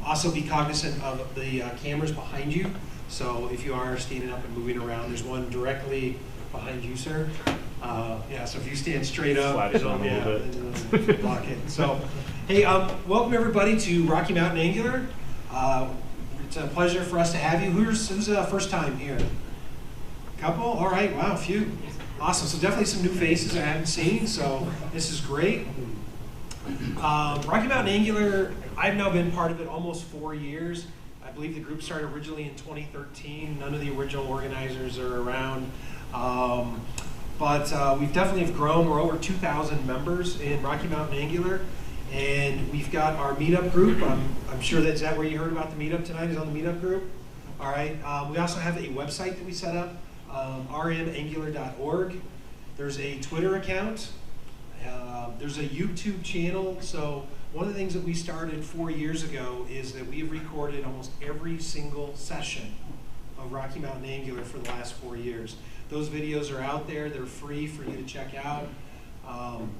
Also be cognizant of the cameras behind you. So if you are standing up and moving around, there's one directly behind you, sir. Yeah, so if you stand straight up, slide it down a little bit. Block it. So, hey, welcome everybody to Rocky Mountain Angular. It's a pleasure for us to have you. Who's first time here? Couple? All right, wow, a few. Awesome, so definitely some new faces I haven't seen, so this is great. Rocky Mountain Angular, I've now been part of it almost 4 years. I believe the group started originally in 2013. None of the original organizers are around. But we've definitely have grown. We're over 2,000 members in Rocky Mountain Angular. And we've got our meetup group. I'm sure that's where you heard about the meetup tonight, is on the meetup group. All right. We also have a website that we set up, rmangular.org. There's a Twitter account. There's a YouTube channel. So one of the things that we started 4 years ago is that we have recorded almost every single session of Rocky Mountain Angular for the last 4 years. Those videos are out there. They're free for you to check out. And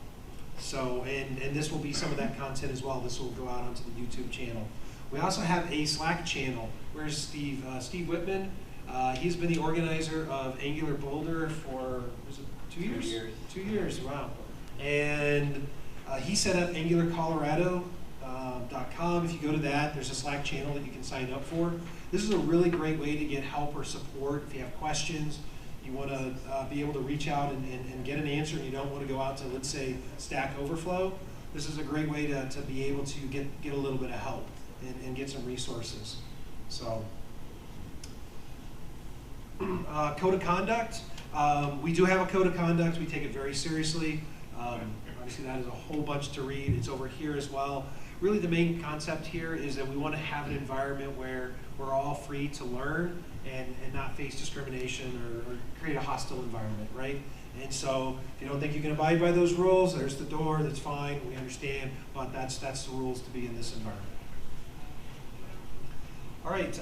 this will be some of that content as well. This will go out onto the YouTube channel. We also have a Slack channel. Where's Steve? Steve Whitman. He's been the organizer of Angular Boulder for, was it 2 years? 2 years. 2 years, wow. And he set up AngularColorado.com. If you go to that, there's a Slack channel that you can sign up for. This is a really great way to get help or support. If you have questions, you want to be able to reach out and get an answer, and you don't want to go out to, let's say, Stack Overflow, this is a great way to be able to get a little bit of help and get some resources. So, code of conduct. We do have a code of conduct. We take it very seriously. Obviously, that is a whole bunch to read. It's over here as well. Really, the main concept here is that we want to have an environment where we're all free to learn and not face discrimination or create a hostile environment, right? And so if you don't think you can abide by those rules, there's the door, that's fine, we understand, but that's the rules to be in this environment. All right,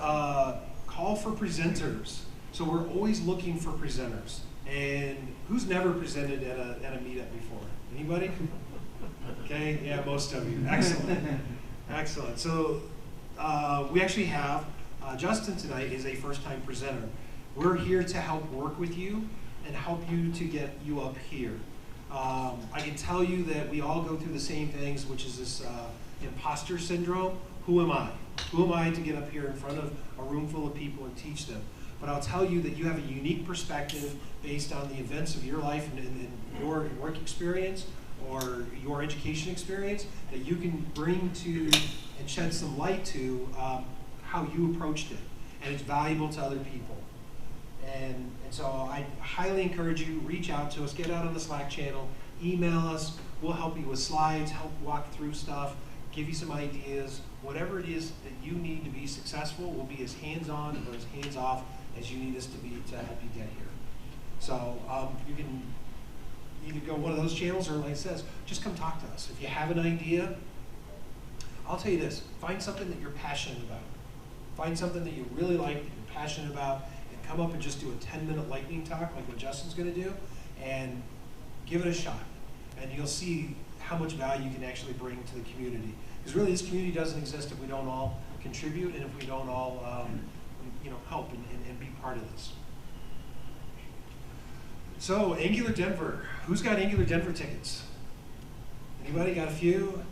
call for presenters. So we're always looking for presenters. And who's never presented at a meetup before? Anybody? Okay, yeah, most of you. Excellent. Excellent. So we actually have Justin tonight is a first-time presenter. We're here to help work with you and help you to get you up here. I can tell you that we all go through the same things, which is this imposter syndrome. Who am I? Who am I to get up here in front of a room full of people and teach them? But I'll tell you that you have a unique perspective based on the events of your life and your work experience or your education experience that you can bring to and shed some light to how you approached it. And it's valuable to other people. And so I highly encourage you, reach out to us, get out on the Slack channel, email us, we'll help you with slides, help walk through stuff, give you some ideas. Whatever it is that you need to be successful, we'll be as hands-on or as hands-off as you need us to be to help you get here. So you can either go one of those channels or, like it says, just come talk to us. If you have an idea, I'll tell you this, find something that you're passionate about. Find something that you really like, that you're passionate about, and come up and just do a 10-minute lightning talk like what Justin's going to do, and give it a shot. And you'll see how much value you can actually bring to the community. Because really, this community doesn't exist if we don't all contribute and if we don't all help and be part of this. So, Angular Denver. Who's got Angular Denver tickets? Anybody got a few?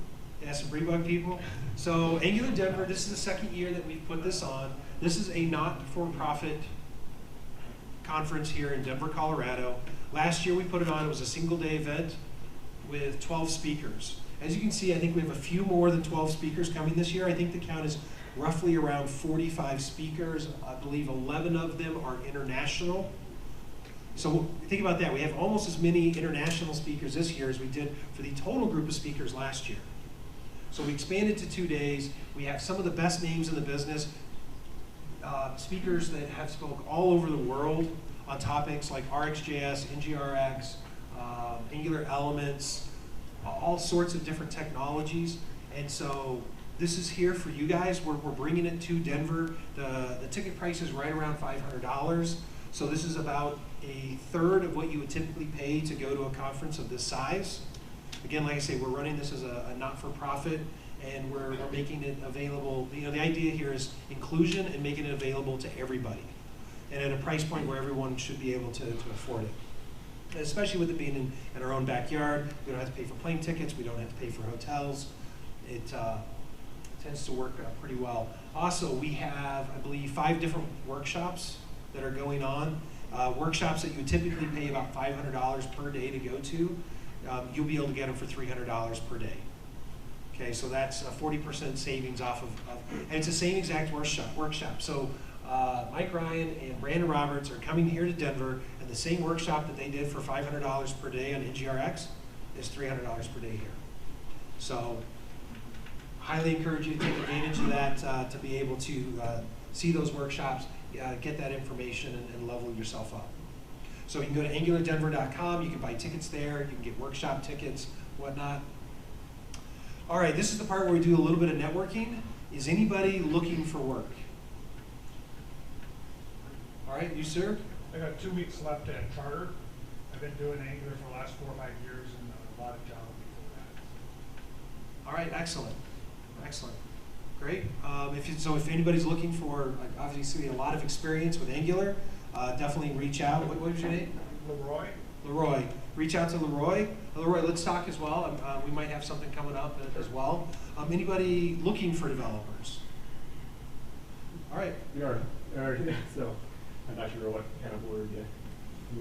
Yeah, some Rebug people. So, Angular Denver, this is the second year that we've put this on. This is a not-for-profit conference here in Denver, Colorado. Last year we put it on. It was a single-day event with 12 speakers. As you can see, I think we have a few more than 12 speakers coming this year. I think the count is roughly around 45 speakers. I believe 11 of them are international. So think about that. We have almost as many international speakers this year as we did for the total group of speakers last year. So we expanded to 2 days. We have some of the best names in the business, speakers that have spoke all over the world on topics like RxJS, NgRx, Angular Elements, all sorts of different technologies. And so this is here for you guys. We're bringing it to Denver. The ticket price is right around $500. So this is about a third of what you would typically pay to go to a conference of this size. Again, like I say, we're running this as a not-for-profit, and we're making it available. You know, the idea here is inclusion and making it available to everybody, and at a price point where everyone should be able to afford it. And especially with it being in our own backyard, we don't have to pay for plane tickets, we don't have to pay for hotels. It tends to work pretty well. Also, we have, I believe, 5 different workshops that are going on. Workshops that you would typically pay about $500 per day to go to, you'll be able to get them for $300 per day. Okay, so that's a 40% savings off of, and it's the same exact workshop. So Mike Ryan and Brandon Roberts are coming here to Denver, and the same workshop that they did for $500 per day on NgRx is $300 per day here. So highly encourage you to take advantage of that to be able to see those workshops, get that information, and level yourself up. So you can go to angulardenver.com, you can buy tickets there, you can get workshop tickets, whatnot. All right, this is the part where we do a little bit of networking. Is anybody looking for work? All right, you sir? I got 2 weeks left at Charter. I've been doing Angular for the last 4 or 5 years and a lot of Java before that. All right, excellent, excellent, great. If anybody's looking for obviously a lot of experience with Angular, definitely reach out. What was your name? Leroy. Leroy. Reach out to Leroy. Leroy, let's talk as well. We might have something coming up as well. Anybody looking for developers? All right. We are. So I'm not sure what kind of word yet.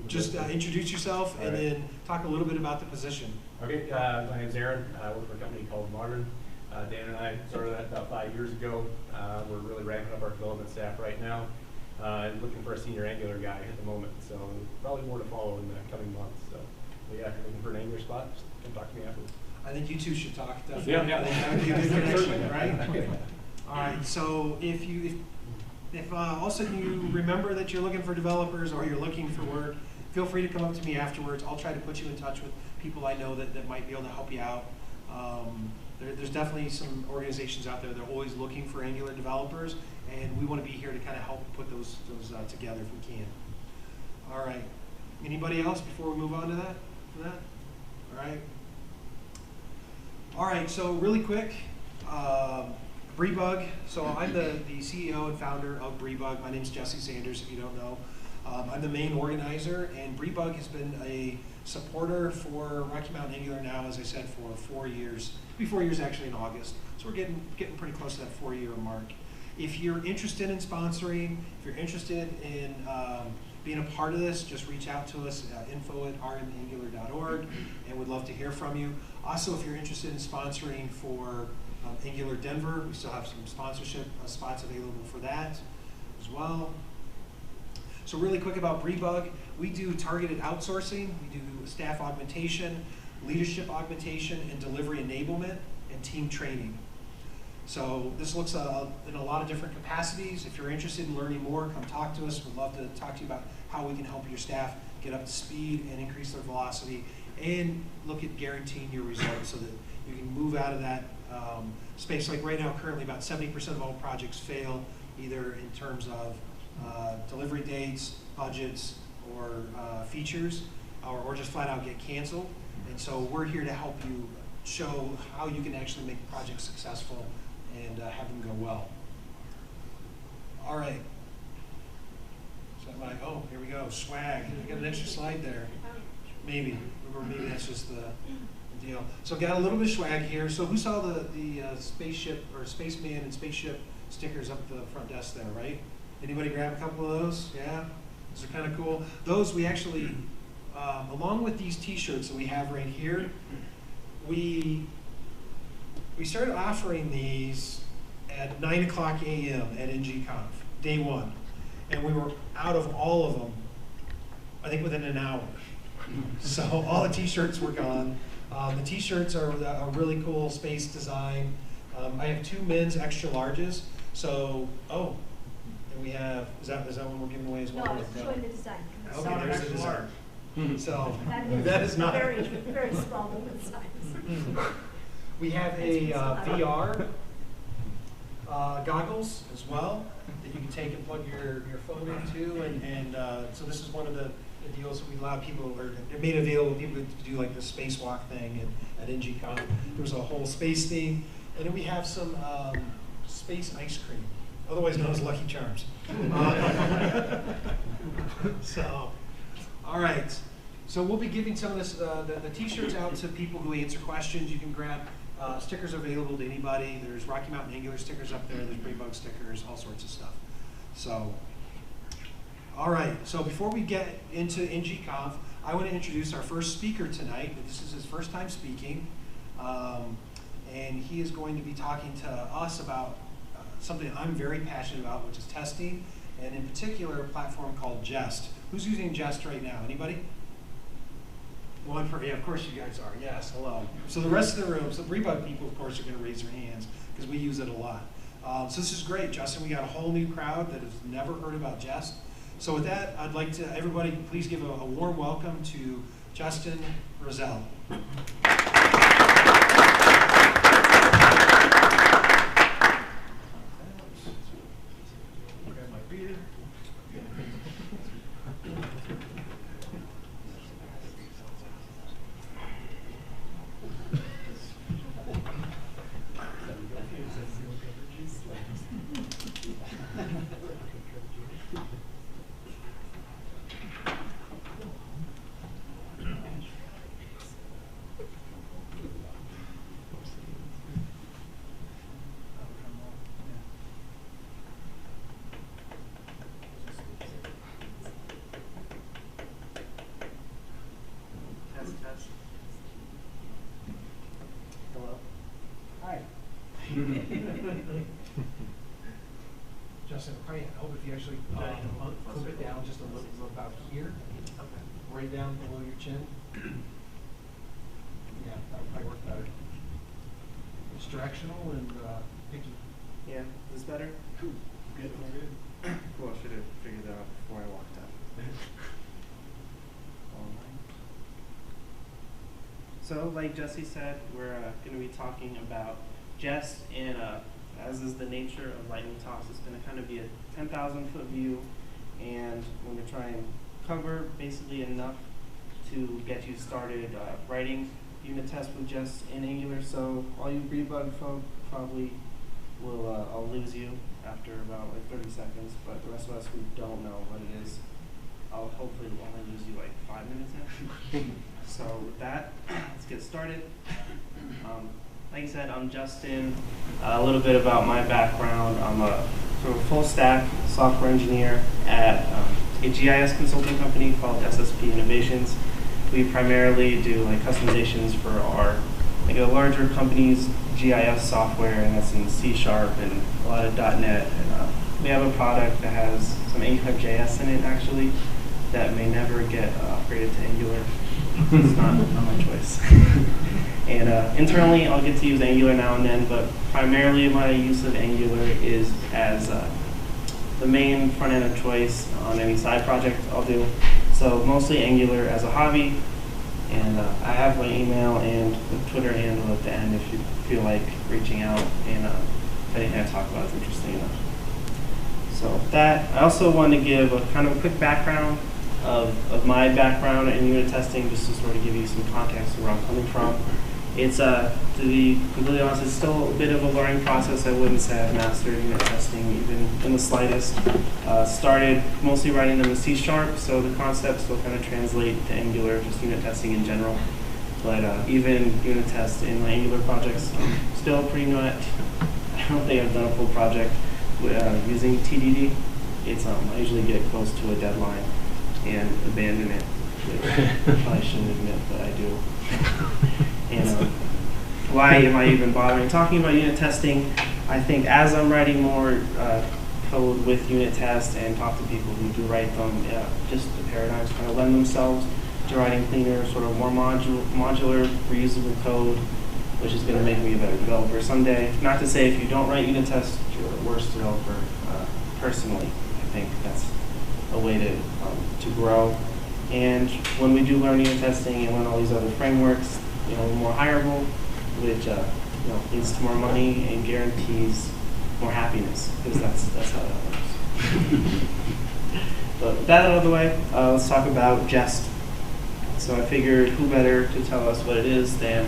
Just introduce yourself and then talk a little bit about the position. Okay, my name's Aaron. I work for a company called Modern. Dan and I started that about 5 years ago. We're really ramping up our development staff right now. And looking for a senior Angular guy at the moment, so probably more to follow in the coming months. So yeah, if you're looking for an Angular spot, just come talk to me afterwards. I think you two should talk. Definitely. Yeah. That would be a good connection, right? All right. So if all of a sudden you remember that you're looking for developers or you're looking for work, feel free to come up to me afterwards. I'll try to put you in touch with people I know that might be able to help you out. There's definitely some organizations out there that are always looking for Angular developers, and we want to be here to kind of help put those together if we can. All right. Anybody else before we move on to that? All right. All right. So really quick, Breebug. So I'm the CEO and founder of Breebug. My name's Jesse Sanders, if you don't know. I'm the main organizer, and Breebug has been a supporter for Rocky Mountain Angular now, as I said, for 4 years. It'll be 4 years actually in August. So we're getting pretty close to that 4-year mark. If you're interested in sponsoring, if you're interested in being a part of this, just reach out to us at info@rmangular.org, and we'd love to hear from you. Also, if you're interested in sponsoring for Angular Denver, we still have some sponsorship spots available for that as well. So really quick about Breebug, we do targeted outsourcing, we do staff augmentation, leadership augmentation, and delivery enablement, and team training. So this looks in a lot of different capacities. If you're interested in learning more, come talk to us. We'd love to talk to you about how we can help your staff get up to speed and increase their velocity, and look at guaranteeing your results so that you can move out of that space. Like right now, currently about 70% of all projects fail, either in terms of delivery dates, budgets, or features, or just flat out get canceled. And so we're here to help you show how you can actually make projects successful and have them go well. All right. So oh, here we go, swag. I got an extra slide there. Maybe, or maybe that's just the deal. So got a little bit of swag here. So who saw the spaceship or spaceman and spaceship stickers up the front desk there, right? Anybody grab a couple of those? Yeah, those are kind of cool. Those we actually, along with these T-shirts that we have right here, we started offering these at 9:00 a.m. at NG-Conf, day one, and we were out of all of them, I think within an hour. So all the T-shirts were gone. The T-shirts are a really cool space design. I have 2 men's extra larges. So and we have is that one we're giving away as well? No, I was showing the design. Okay, there's the design. So that is not very, very small woman size. We have a VR goggles as well that you can take and plug your phone into, and so this is one of the deals that we allow people, or it made available people to do like the spacewalk thing at NG-Conf. There was a whole space theme, And then we have some space ice cream, otherwise known as Lucky Charms. So, all right. So we'll be giving some of this, the t-shirts out to people who answer questions. You can grab stickers available to anybody. There's Rocky Mountain Angular stickers up there. There's Bug stickers, all sorts of stuff. So, all right. So before we get into NG-Conf, I want to introduce our first speaker tonight. This is his first time speaking. And he is going to be talking to us about something I'm very passionate about, which is testing, and in particular, a platform called Jest. Who's using Jest right now? Anybody? Yeah, of course you guys are. Yes, hello. So the rest of the room, so Rebug people, of course, are going to raise their hands because we use it a lot. So this is great, Justin. We got a whole new crowd that has never heard about Jest. So with that, I'd like to, everybody, please give a warm welcome to Justin Bazel. Justin, it'll probably help if you actually flip it down just a little about here, right down below your chin. Yeah, that would probably work better. It's directional and picky. Yeah, is this better? Cool. Good. Good. Cool, I should have figured that out before I walked out. So, like Jesse said, we're going to be talking about Jest, and as is the nature of lightning talks, it's going to kind of be a 10,000-foot view, and we're going to try and cover basically enough to get you started writing unit tests with Jest in Angular. So all you Rebug folk probably will, I'll lose you after about like 30 seconds, but the rest of us who don't know what it is, I'll hopefully only lose you like 5 minutes in. So with that, let's get started. Like I said, I'm Justin. A little bit about my background. I'm a sort of full stack software engineer at a GIS consulting company called SSP Innovations. We primarily do like customizations for our like a larger company's GIS software, and that's in C# and a lot of .NET. And we have a product that has some NgRx in it actually that may never get upgraded to Angular. It's not my choice. And internally, I'll get to use Angular now and then, but primarily my use of Angular is as the main front end of choice on any side project I'll do. So mostly Angular as a hobby, and I have my email and the Twitter handle at the end if you feel like reaching out and if anything I talk about is interesting enough. So with that, I also want to give a kind of a quick background of my background in unit testing, just to sort of give you some context of where I'm coming from. It's, to be completely honest, it's still a bit of a learning process. I wouldn't say I've mastered unit testing even in the slightest. Started mostly writing them in C#, so the concepts still kind of translate to Angular, just unit testing in general. But even unit tests in my Angular projects, I'm still pretty new at. I don't think I've done a full project with, using TDD. It's, I usually get close to a deadline and abandon it, which I probably shouldn't admit, but I do. And why am I even bothering talking about unit testing? I think as I'm writing more code with unit tests and talk to people who do write them, just the paradigms kind of lend themselves to writing cleaner, sort of more modular, reusable code, which is going to make me a better developer someday. Not to say if you don't write unit tests, you're a worse developer. Personally, I think that's a way to grow. And when we do learn unit testing and learn all these other frameworks, more hireable, which leads to more money and guarantees more happiness, because that's how that works. But with that out of the way, let's talk about Jest. So I figured who better to tell us what it is than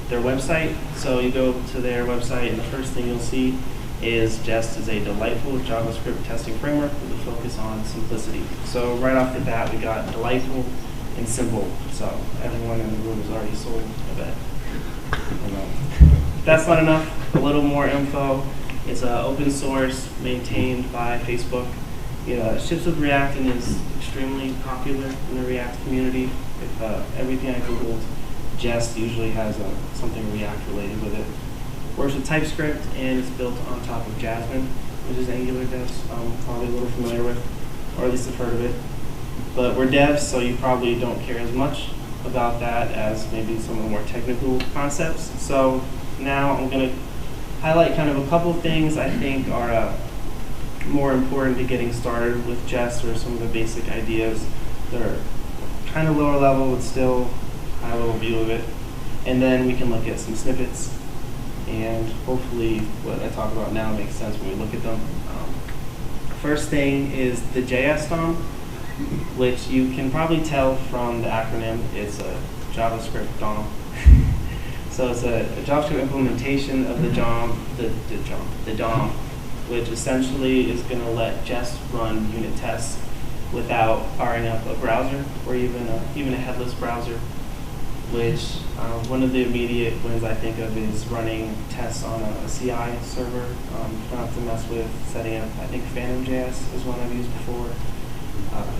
their website. So you go to their website, and the first thing you'll see is Jest is a delightful JavaScript testing framework with a focus on simplicity. So right off the bat, we got delightful and simple. So everyone in the room is already sold, I bet. If that's not enough, a little more info. It's open source, maintained by Facebook. It ships with React and is extremely popular in the React community. If everything I googled, Jest usually has something React related with it. Works with TypeScript, and it's built on top of Jasmine, which is Angular devs probably a little familiar with, or at least have heard of it. But we're devs, so you probably don't care as much about that as maybe some of the more technical concepts. So now I'm going to highlight kind of a couple things I think are more important to getting started with Jest, or some of the basic ideas that are kind of lower level but still high level view of it. And then we can look at some snippets, and hopefully what I talk about now makes sense when we look at them. First thing is the JS DOM, which you can probably tell from the acronym. It's a JavaScript DOM. So it's a JavaScript implementation of the DOM, the DOM, which essentially is going to let Jest run unit tests without firing up a browser, or even a headless browser. Which one of the immediate ones I think of is running tests on a CI server. You don't have to mess with setting up, I think Phantom.js is one I've used before,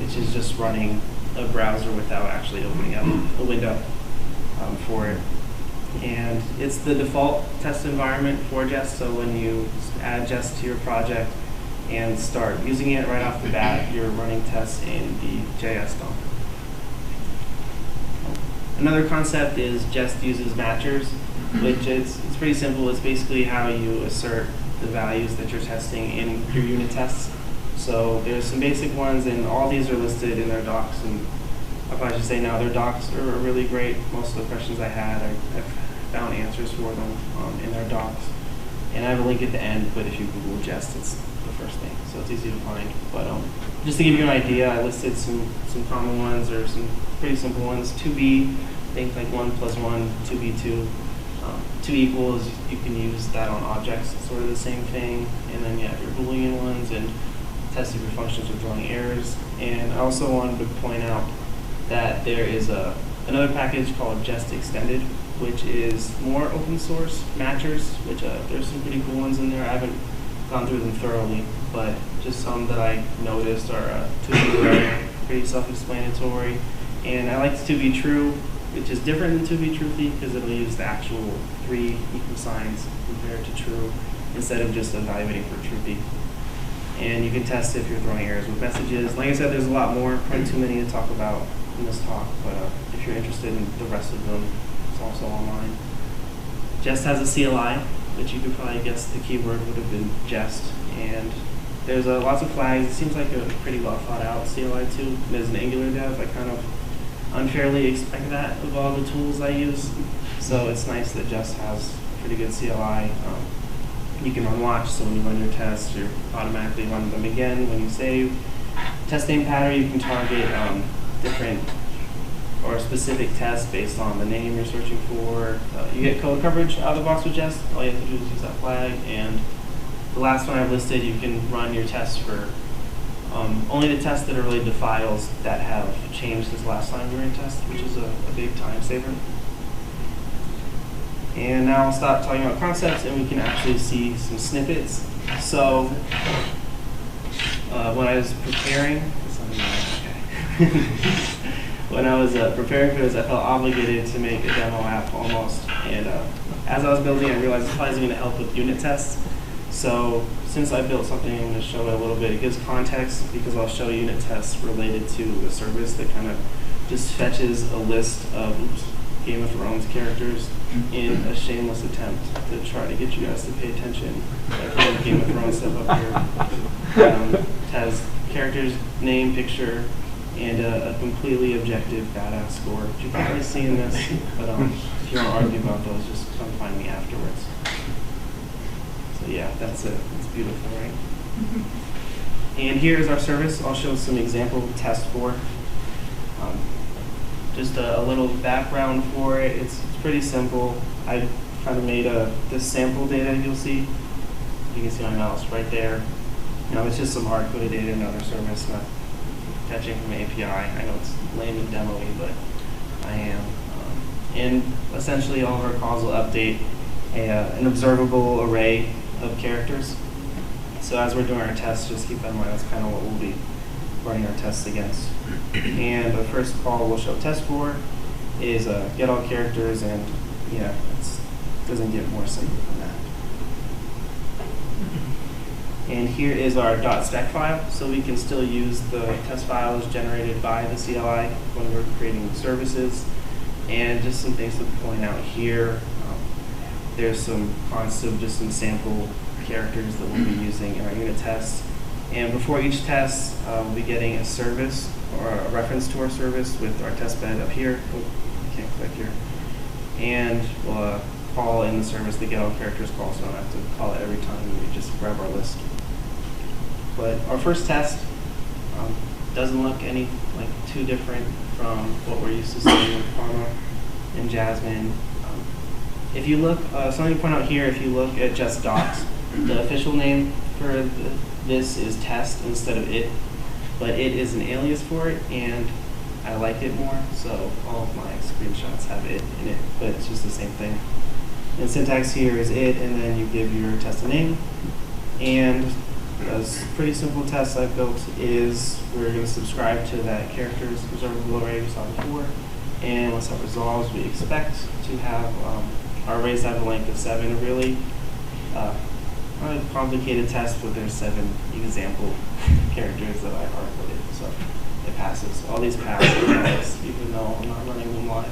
which is just running a browser without actually opening up a window for it. And it's the default test environment for Jest, so when you add Jest to your project and start using it right off the bat, you're running tests in the JS DOM. Another concept is Jest uses matchers, which it's pretty simple. It's basically how you assert the values that you're testing in your unit tests. So there's some basic ones, and all these are listed in their docs. And I probably should say now their docs are really great. Most of the questions I had, I've found answers for them in their docs. And I have a link at the end, but if you Google Jest, it's the first thing, so it's easy to find. But just to give you an idea, I listed some common ones, or some pretty simple ones. 2b, think like 1 + 1, 2b2. 2 equals, you can use that on objects, it's sort of the same thing. And then you have your Boolean ones, and test if your functions are throwing errors. And I also wanted to point out that there is another package called Jest Extended, which is more open source matchers, which there's some pretty cool ones in there. I haven't gone through them thoroughly, but just some that I noticed are to be rare, pretty self-explanatory. And I like to be true, which is different than to be truthy, because it'll use the actual 3 equal signs compared to true, instead of just evaluating for truthy. And you can test if you're throwing errors with messages. Like I said, there's a lot more, probably too many to talk about in this talk, but if you're interested in the rest of them, it's also online. Jest has a CLI, which you could probably guess the keyword would have been Jest. And there's lots of flags. It seems like a pretty well thought out CLI too. And as an Angular dev, I kind of unfairly expect that of all the tools I use. So it's nice that Jest has pretty good CLI. You can run watch, so when you run your tests, you're automatically running them again when you save. Test name pattern, you can target different or specific tests based on the name you're searching for. You get code coverage out of the box with Jest. All you have to do is use that flag. And the last one I've listed, you can run your tests for only the tests that are related to files that have changed since last time you were in test, which is a big time saver. And now I'll stop talking about concepts, and we can actually see some snippets. So when I was preparing, when I was preparing for this, I felt obligated to make a demo app almost. And as I was building, I realized this probably isn't going to help with unit tests. So since I built something, I'm going to show it a little bit. It gives context, because I'll show unit tests related to a service that kind of just fetches a list of Game of Thrones characters in a shameless attempt to try to get you guys to pay attention. Like Game of Thrones stuff up here. It has characters, name, picture, and a completely objective badass score. You've probably seen this, but if you want to argue about those, just come find me afterwards. So yeah, that's it. It's beautiful, right? And here's our service. I'll show some example tests for. just a little background for it. It's pretty simple. I kind of made this sample data you'll see. You can see my mouse right there. It's just some hard-coded data in another service, not fetching from an API. I know it's lame and demo-y, but I am. And essentially all of our calls will update an observable array of characters. So as we're doing our tests, just keep that in mind. That's kind of what we'll be running our tests against. And the first call we'll show test for is get all characters, and it doesn't get more simple than that. And here is our .spec file, so we can still use the test files generated by the CLI when we're creating services. And just some things to point out here. There's some constant, just some sample characters that we'll be using in our unit tests. And before each test, we'll be getting a service or a reference to our service with our test bed up here. Oh, I can't click here. And we'll call in the service the get all characters call, so I don't have to call it every time. We just grab our list. But our first test doesn't look too different from what we're used to seeing with Karma and Jasmine. If you look, something to point out here, if you look at just docs, the official name for this is test instead of it, but it is an alias for it, and I like it more, so all of my screenshots have it in it, but it's just the same thing. And syntax here is it, and then you give your test a name. And a pretty simple test I've built is we're going to subscribe to that character's observable array we saw before, and once that resolves, we expect to have our arrays have a length of 7. Really not a complicated test, but there's 7 example characters that I hard-coded, so it passes. All these pass, even though I'm not running them live.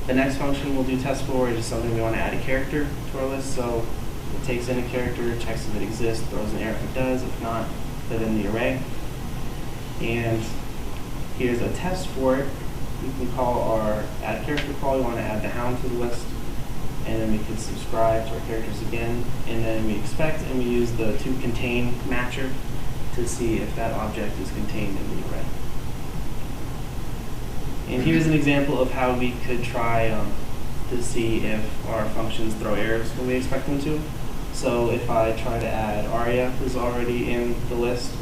The next function we'll do test for is just something we want to add a character to our list. So it takes in a character, checks if it exists, throws an error if it does. If not, put it in the array. And here's a test for it. We can call our add character call. We want to add the hound to the list. And then we can subscribe to our characters again. And then we expect, and we use the toContain matcher to see if that object is contained in the array. And here's an example of how we could try to see if our functions throw errors when we expect them to. So if I try to add aria, who's already in the list,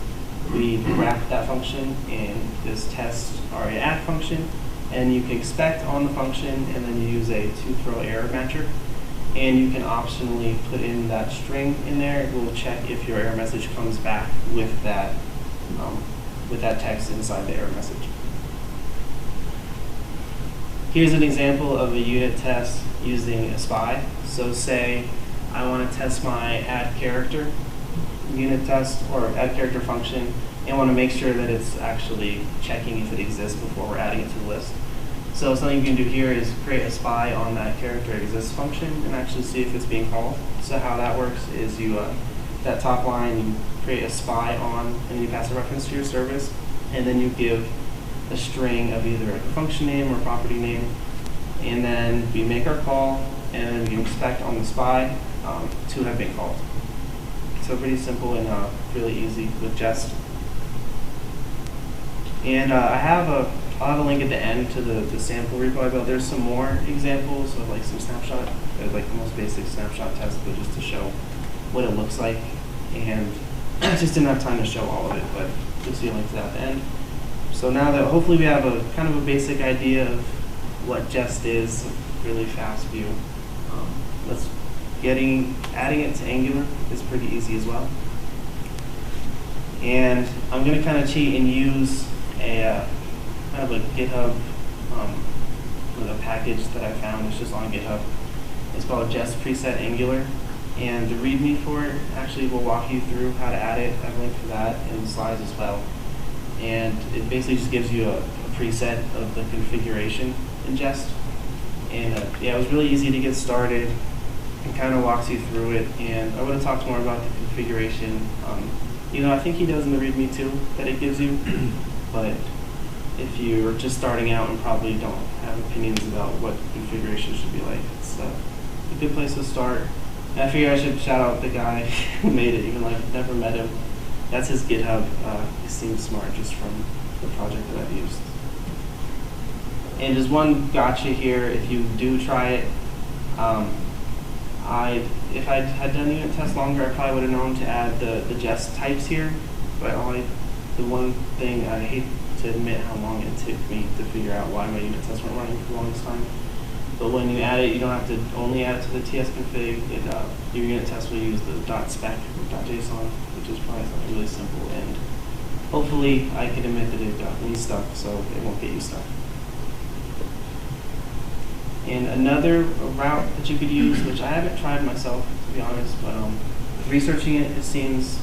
we wrap that function in this test aria add function, and you can expect on the function, and then you use a toThrow_error matcher, and you can optionally put in that string in there. It will check if your error message comes back with that text inside the error message. Here's an example of a unit test using a spy. So say I want to test my add character unit test or add character function, and want to make sure that it's actually checking if it exists before we're adding it to the list. So something you can do here is create a spy on that character exists function and actually see if it's being called. So how that works is you, that top line, you create a spy on, and you pass a reference to your service, and then you give a string of either a function name or property name, and then we make our call, and then we expect on the spy to have been called. So pretty simple and really easy with Jest. And I'll have a link at the end to the sample repo I built. There's some more examples of some snapshot, like the most basic snapshot test, but just to show what it looks like. And I just didn't have time to show all of it, but you'll see a link to that at the end. So now that hopefully we have a kind of a basic idea of what Jest is, a really fast view. Adding it to Angular is pretty easy as well. And I'm going to kind of cheat and use a kind of a GitHub with a package that I found. It's just on GitHub. It's called Jest Preset Angular, and the README for it actually will walk you through how to add it. I have a link for that in the slides as well. And it basically just gives you a preset of the configuration in Jest. And yeah, it was really easy to get started. It kind of walks you through it. And I would have talked more about the configuration. I think he does in the README too, that it gives you. But if you're just starting out and probably don't have opinions about what configuration should be like, it's a good place to start. And I figure I should shout out the guy who made it, even like never met him. That's his GitHub. He seems smart just from the project that I've used. And just one gotcha here, if you do try it, if I had done unit tests longer, I probably would have known to add the jest types here. But the one thing, I hate to admit how long it took me to figure out why my unit tests weren't running for the longest time. But when you add it, you don't have to only add it to the tsconfig. Your unit test will use the .spec or .json, which is probably something really simple. And hopefully, I can admit that it got me stuck, so it won't get you stuck. And another route that you could use, which I haven't tried myself, to be honest, but researching it, it seems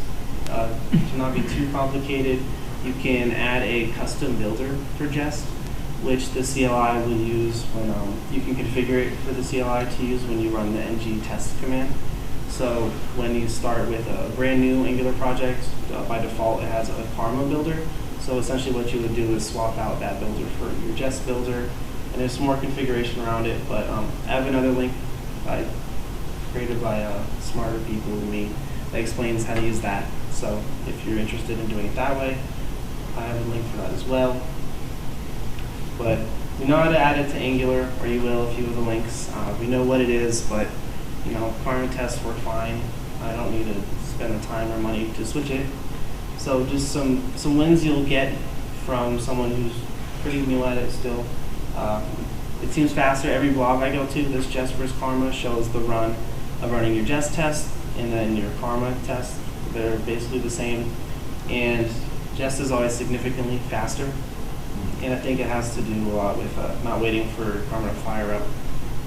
to not be too complicated. You can add a custom builder for Jest, which the CLI will use when you can configure it for the CLI to use when you run the ng-test command. So when you start with a brand new Angular project, by default it has a Karma builder. So essentially what you would do is swap out that builder for your Jest builder. And there's some more configuration around it, but I have another link created by smarter people than me that explains how to use that. So if you're interested in doing it that way, I have a link for that as well. But we know how to add it to Angular, or you will if you have the links. We know what it is, but requirement tests work fine. I don't need to spend the time or money to switch it. So just some wins you'll get from someone who's pretty new at it still. It seems faster. Every blog I go to, this Jest versus Karma shows the run of running your Jest test and then your Karma test. They're basically the same. And Jest is always significantly faster. And I think it has to do a lot with not waiting for Karma to fire up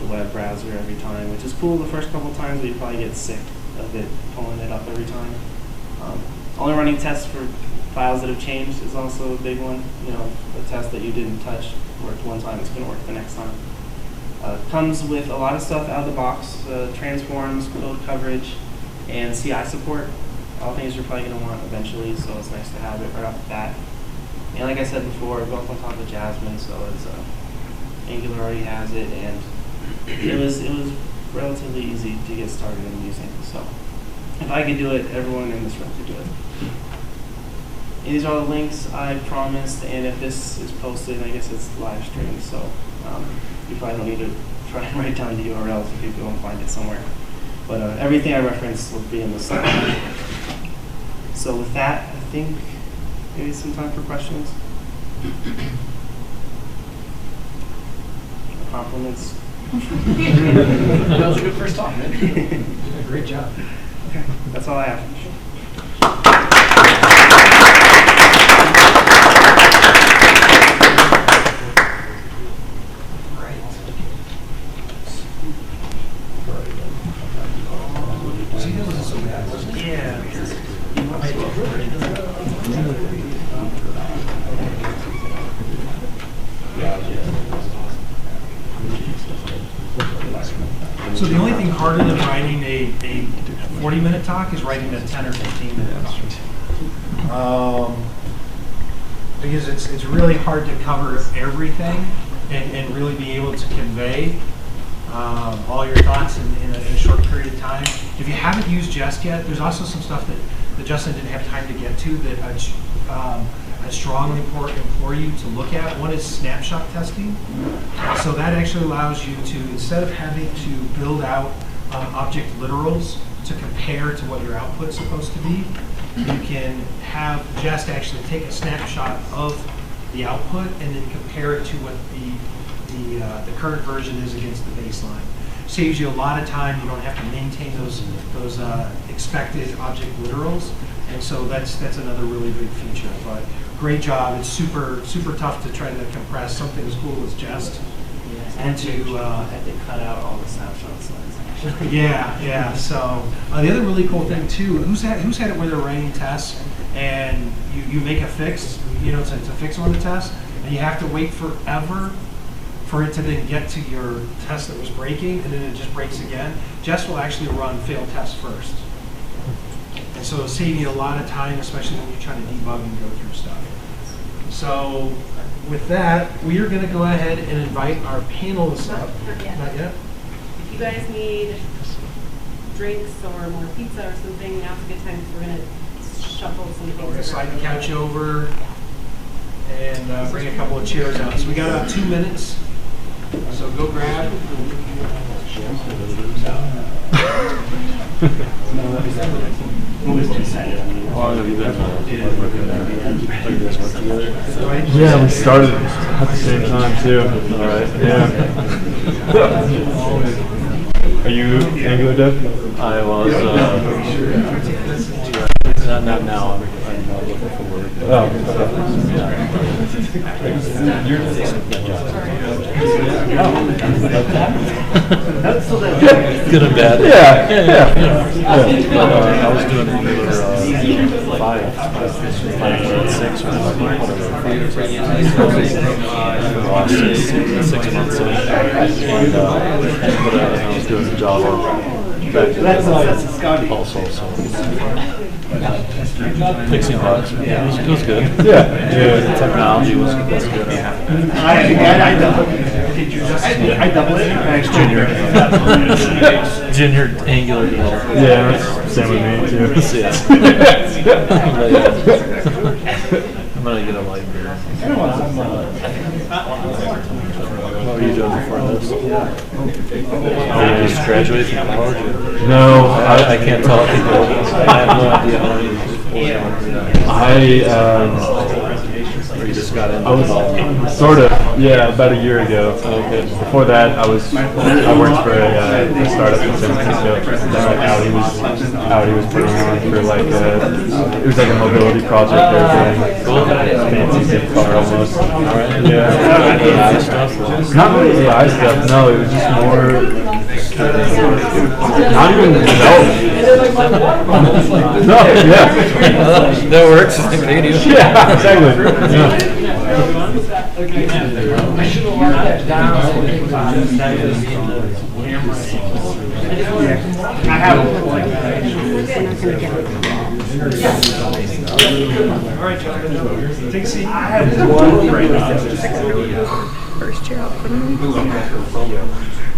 the web browser every time, which is cool the first couple times, but you probably get sick of it pulling it up every time. Only running tests for files that have changed is also a big one. A test that you didn't touch worked one time, it's going to work the next time. Comes with a lot of stuff out of the box, transforms, code coverage, and CI support. All things you're probably going to want eventually, so it's nice to have it right off the bat. And like I said before, built on top of Jasmine, so it's Angular already has it, and it was relatively easy to get started in using. So if I could do it, everyone in this room could do it. And these are all the links I promised, and if this is posted, I guess it's live streamed, so you probably don't need to try and write down the URLs if you go and find it somewhere. But everything I referenced will be in the slide. So with that, I think maybe some time for questions. Compliments. That was a good first talk, man. Great job. Okay, that's all I have. So the only thing harder than writing a 40-minute talk is writing a 10 or 15-minute talk. Because it's really hard to cover everything and really be able to convey all your thoughts in a short period of time. If you haven't used Jest yet, there's also some stuff that Justin didn't have time to get to that I strongly implore you to look at. One is snapshot testing. So that actually allows you to, instead of having to build out object literals to compare to what your output's supposed to be, you can have Jest actually take a snapshot of the output and then compare it to what the current version is against the baseline. Saves you a lot of time. You don't have to maintain those expected object literals, and so that's another really big feature. But great job. It's super tough to try to compress something as cool as Jest. And to cut out all the snapshot slides. Yeah. So the other really cool thing too, who's had it where they're writing tests and you make a fix, to fix one of the tests, and you have to wait forever for it to then get to your test that was breaking, and then it just breaks again. Jest will actually run failed tests first. And so it'll save you a lot of time, especially when you're trying to debug and go through stuff. So with that, we are going to go ahead and invite our panelists up. Not yet. Not yet? If you guys need drinks or more pizza or something, now's a good time because we're going to shuffle some things We're going to slide the around. couch over. and bring a couple of chairs out. So we got about 2 minutes. So go grab. Yeah, we started at the same time too. All right. Yeah. Are you Angular dev? I was. Not now. I'm looking for work. Oh. Good and bad. Yeah. But I was doing Angular 5.6 when I lost 6 months in, and but I was doing Java back also, so fixing bugs. It was good. Yeah. The technology was good. I doubled it. Thanks, Junior Angular developer. Yeah, same with me too. I'm gonna get a light beer. What were you doing before this? Did you just graduate from college? No, I can't tell people. I have no idea how many. Or you just got into development? Sort of, yeah, about a year ago. Okay. Before that, I worked for a startup in San Francisco that Audi was putting on for like it was like a mobility project they were doing. Cool. Fancy big car almost. All right. Yeah. AI stuff. Not really AI stuff. No, it was just more. Not even development. No, yeah. That works. Yeah, exactly. Yeah. I should have marked that down. I have all right, gentlemen. Take a seat. I have one right now. First chair out for me.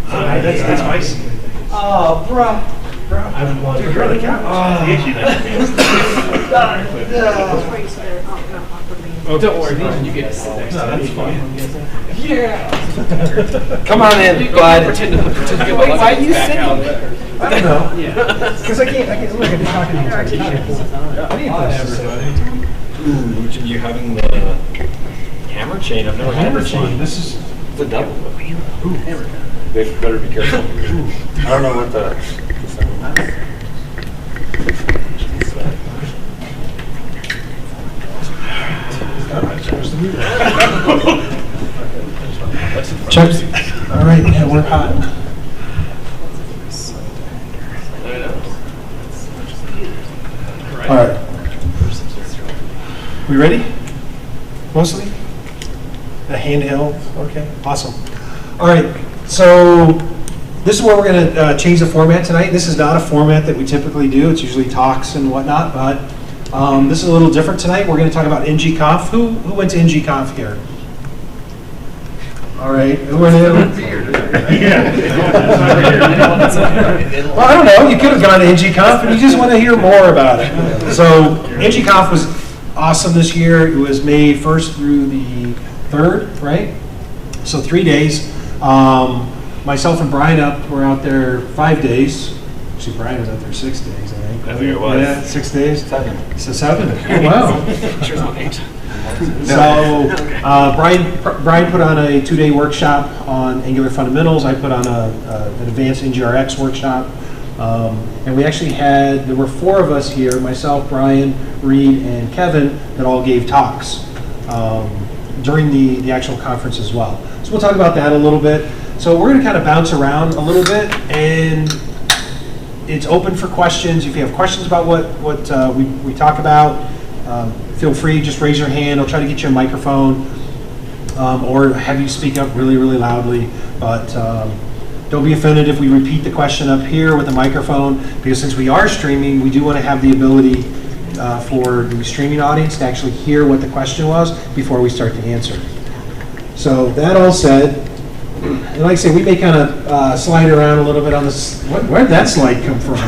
That's nice. Oh, bro. Dude, you're the cat. Oh, don't worry, you get to sit next to that's fine. Yeah. Come on in, bud. Pretend to get my why are you sitting? I don't know. Yeah. Because I can't look at the talking to you having the hammer chain. I've never hammer chain. This is the double. Ooh. Hammer. Better be careful. I don't know what the. Check. All right, yeah, we're hot. All right. We ready? Mostly? A handheld? Okay, awesome. All right, so this is where we're going to change the format tonight. This is not a format that we typically do. It's usually talks and whatnot, but this is a little different tonight. We're going to talk about NG-Conf. Who went to NG-Conf here? All right. Who went in? Yeah. Well, I don't know. You could have gone to NG-Conf, and you just want to hear more about it. So NG-Conf was awesome this year. It was May 1st through the 3rd, right? So 3 days. Myself and Brian were out there 5 days. Actually, Brian was out there 6 days, I think. I think it was. Yeah, 6 days? 7. So 7. Oh, wow. Sure, not 8. So Brian put on a 2-day workshop on Angular fundamentals. I put on an advanced NgRx workshop. And we actually there were 4 of us here, myself, Brian, Reed, and Kevin, that all gave talks during the actual conference as well. So we'll talk about that a little bit. So we're going to kind of bounce around a little bit, and it's open for questions. If you have questions about what we talk about, feel free, just raise your hand. I'll try to get you a microphone or have you speak up really, really loudly. But don't be offended if we repeat the question up here with the microphone, because since we are streaming, we do want to have the ability for the streaming audience to actually hear what the question was before we start to answer. So that all said, and like I say, we may kind of slide around a little bit on this. Where'd that slide come from?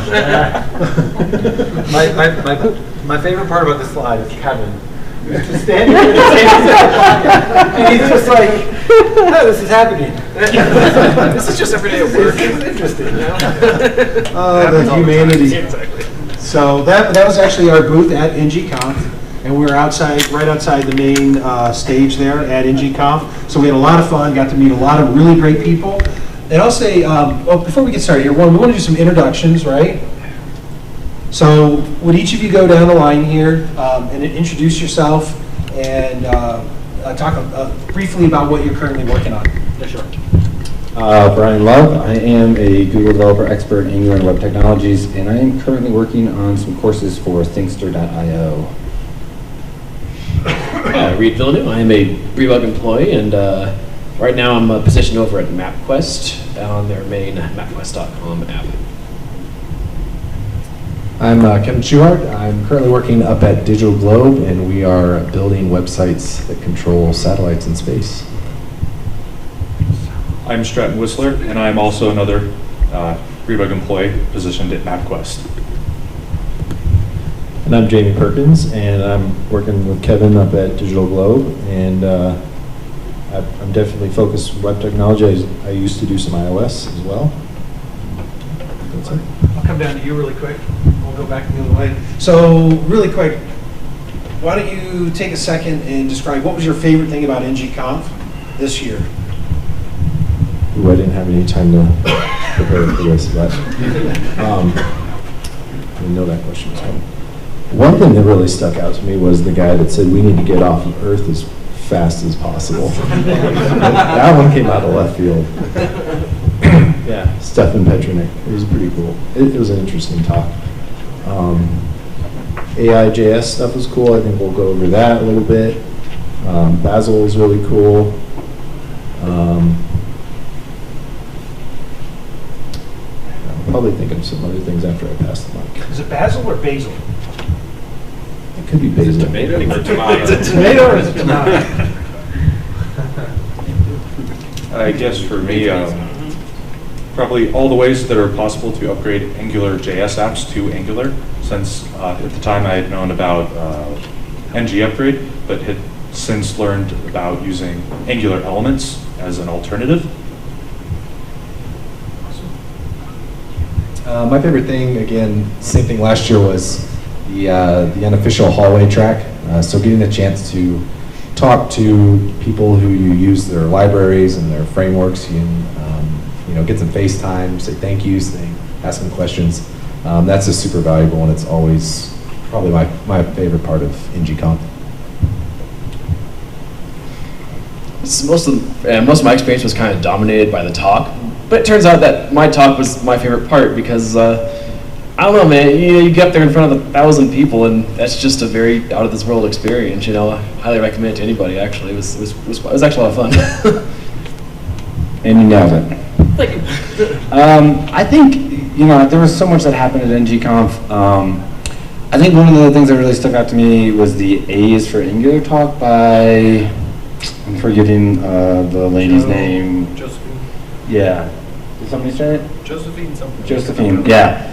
My favorite part about this slide is Kevin. Just standing there with his hands in his pocket. And he's just like, oh, this is happening. This is just every day at work. It's interesting, you know? The humanity. Exactly. So that was actually our booth at NG-Conf, and we were outside, right outside the main stage there at NG-Conf. So we had a lot of fun, got to meet a lot of really great people. And I'll say, before we get started here, we want to do some introductions, right? So would each of you go down the line here and introduce yourself and talk briefly about what you're currently working on? Yeah, sure. Brian Love. I am a Google developer expert in Angular and web technologies, and I am currently working on some courses for Thinkster.io. Reed Villeneuve. I am a Rebug employee, and right now I'm positioned over at MapQuest on their main mapquest.com app. I'm Kevin Schuhart. I'm currently working up at Digital Globe, and we are building websites that control satellites in space. I'm Stratton Whistler, and I'm also another Rebug employee positioned at MapQuest. And I'm Jamie Perkins, and I'm working with Kevin up at Digital Globe, and I'm definitely focused on web technology. I used to do some iOS as well. That's it. I'll come down to you really quick. We'll go back the other way. So really quick, why don't you take a second and describe what was your favorite thing about NG-Conf this year? Ooh, I didn't have any time to prepare for this, but I didn't know that question was coming. One thing that really stuck out to me was the guy that said we need to get off of Earth as fast as possible. That one came out of left field. Yeah, Stefan Petronik. It was pretty cool. It was an interesting talk. AI.js stuff was cool. I think we'll go over that a little bit. Bazel is really cool. I'll probably think of some other things after I pass the mic. Is it Basil or Basil? It could be Basil. Tomato or Is it tomato or is it tomato? I guess for me, probably all the ways that are possible to upgrade AngularJS apps to Angular, since at the time I had known about NG-Upgrade, but had since learned about using Angular elements as an alternative. My favorite thing, again, same thing last year, was the unofficial hallway track. So getting a chance to talk to people who you use their libraries and their frameworks. You can get some FaceTime, say thank yous, ask them questions. That's just super valuable, and it's always probably my favorite part of NG-Conf. Most of my experience was kind of dominated by the talk, but it turns out that my talk was my favorite part because I don't know, man. You get up there in front of 1,000 people, and that's just a very out of this world experience. I highly recommend it to anybody. Actually, it was actually a lot of fun. And you nailed it. Thank you. I think, there was so much that happened at NG-Conf. I think one of the things that really stuck out to me was the A's for Angular talk by, I'm forgetting the lady's name. Josephine. Yeah. Did somebody say it? Josephine something. Josephine, yeah.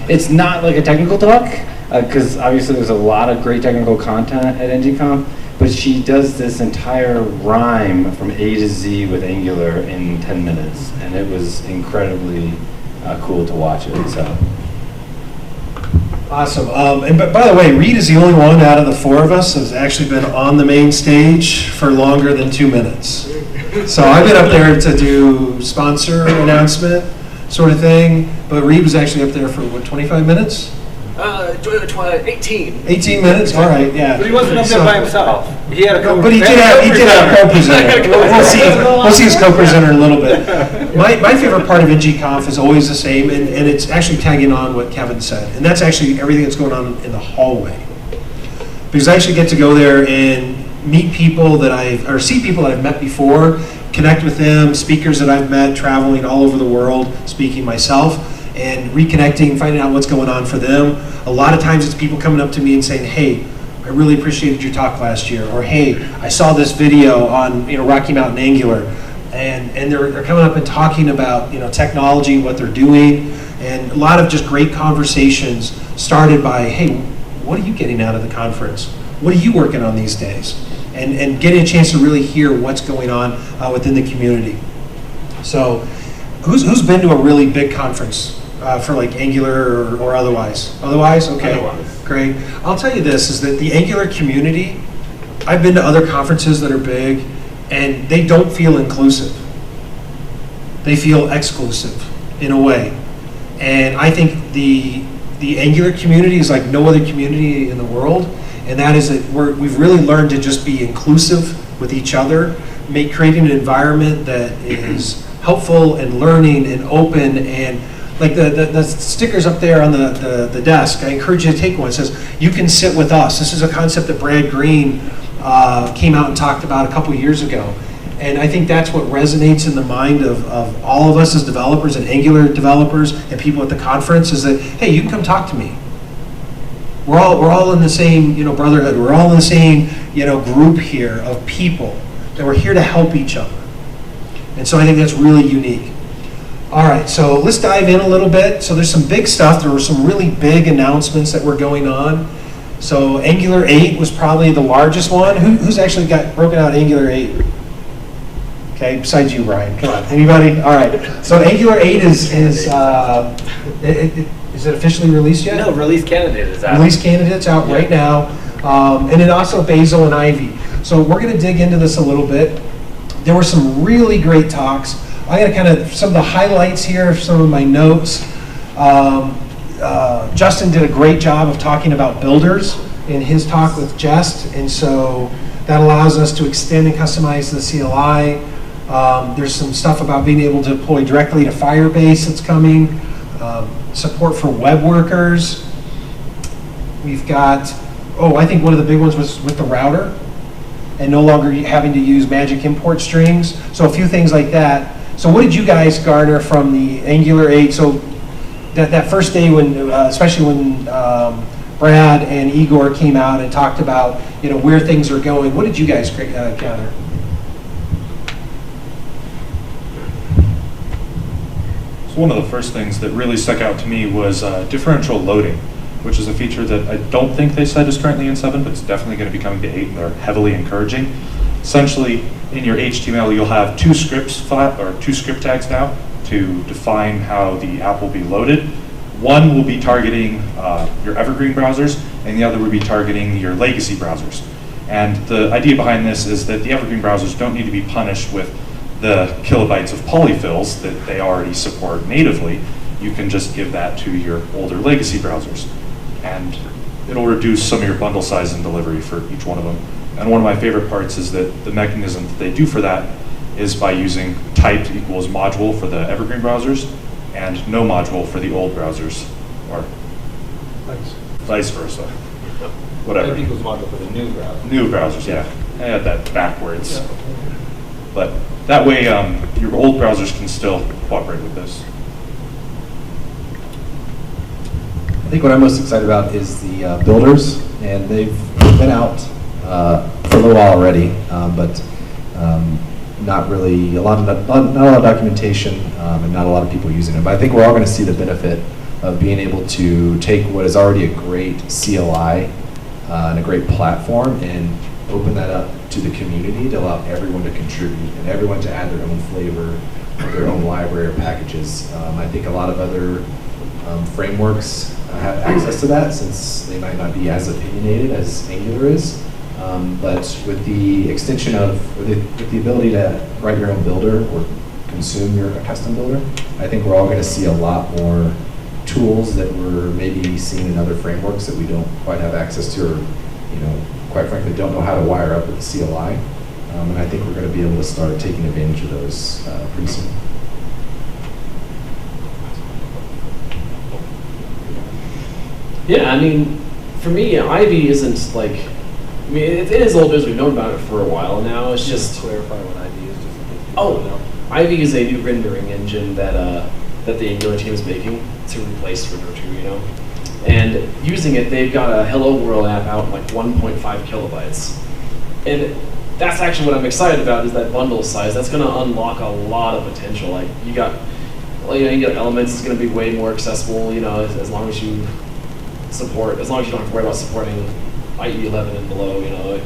It's not like a technical talk, because obviously there's a lot of great technical content at NG-Conf, but she does this entire rhyme from A to Z with Angular in 10 minutes, and it was incredibly cool to watch it. So. Awesome. But by the way, Reed is the only one out of the four of us that's actually been on the main stage for longer than 2 minutes. So I've been up there to do sponsor announcement sort of thing, but Reed was actually up there for, 25 minutes? 18. 18 minutes? All right, yeah. But he wasn't up there by himself. He had a But he did have a co-presenter. We'll see his co-presenter in a little bit. My favorite part of NG-Conf is always the same, and it's actually tagging on what Kevin said, and that's actually everything that's going on in the hallway. Because I actually get to go there and meet people or see people that I've met before, connect with them, speakers that I've met traveling all over the world, speaking myself, and reconnecting, finding out what's going on for them. A lot of times it's people coming up to me and saying, hey, I really appreciated your talk last year, or hey, I saw this video on Rocky Mountain Angular, and they're coming up and talking about technology, what they're doing, and a lot of just great conversations started by, hey, what are you getting out of the conference? what are you working on these days? And getting a chance to really hear what's going on within the community. So who's been to a really big conference for like Angular or otherwise? Otherwise? Okay, Otherwise. Great. I'll tell you this, is that the Angular community, I've been to other conferences that are big, and they don't feel inclusive. They feel exclusive in a way. And I think the Angular community is like no other community in the world, and that is that we've really learned to just be inclusive with each other, creating an environment that is helpful and learning and open, and like the stickers up there on the desk, I encourage you to take one. It says, you can sit with us. This is a concept that Brad Green came out and talked about a couple years ago. And I think that's what resonates in the mind of all of us as developers and Angular developers and people at the conference, is that, hey, you can come talk to me. We're all in the same, brotherhood. We're all in the same, group here of people, and we're here to help each other. And so I think that's really unique. All right, so let's dive in a little bit. So there's some big stuff. There were some really big announcements that were going on. So Angular 8 was probably the largest one. Who's actually got broken out Angular 8? Okay, besides you, Brian. Come on, anybody? All right. So Angular 8 is it officially released yet? No, release candidate is out. Release candidate's out right now. And then also Bazel and Ivy. So we're going to dig into this a little bit. There were some really great talks. I got some of the highlights here, some of my notes. Justin did a great job of talking about builders in his talk with Jest, and so that allows us to extend and customize the CLI. There's some stuff about being able to deploy directly to Firebase that's coming. Support for web workers. We've got, I think one of the big ones was with the router and no longer having to use magic import strings. So a few things like that. So what did you guys garner from the Angular 8? So that first day when, especially when Brad and Igor came out and talked about where things are going, what did you guys gather? One of the first things that really stuck out to me was differential loading, which is a feature that I don't think they said is currently in 7, but it's definitely going to be coming to 8, and they're heavily encouraging. Essentially, in your HTML, you'll have two script tags now to define how the app will be loaded. One will be targeting your evergreen browsers, and the other will be targeting your legacy browsers. And the idea behind this is that the evergreen browsers don't need to be punished with the kilobytes of polyfills that they already support natively. You can just give that to your older legacy browsers, and it'll reduce some of your bundle size and delivery for each one of them. And one of my favorite parts is that the mechanism that they do for that is by using typed equals module for the evergreen browsers and no module for the old browsers, or vice versa. Whatever. Typed equals module for the new browser. New browsers, yeah. I had that backwards. But that way, your old browsers can still cooperate with this. I think what I'm most excited about is the builders, and they've been out for a little while already, but not really not a lot of documentation and not a lot of people using it. But I think we're all going to see the benefit of being able to take what is already a great CLI and a great platform and open that up to the community to allow everyone to contribute and everyone to add their own flavor or their own library or packages. I think a lot of other frameworks have access to that, since they might not be as opinionated as Angular is. But with the extension of, with the ability to write your own builder or consume a custom builder, I think we're all going to see a lot more tools that we're maybe seeing in other frameworks that we don't quite have access to, or quite frankly don't know how to wire up with the CLI. And I think we're going to be able to start taking advantage of those pretty soon. Yeah, I mean, for me, Ivy isn't like, I mean, it is old news. We've known about it for a while now. It's just clarify what Ivy is. Ivy is a new rendering engine that that the Angular team is making to replace River 2, And using it, they've got a Hello World app out like 1.5 kilobytes. And that's actually what I'm excited about, is that bundle size. That's going to unlock a lot of potential. Like you got Elements is going to be way more accessible, as long as you don't have to worry about supporting IE 11 and below, you know.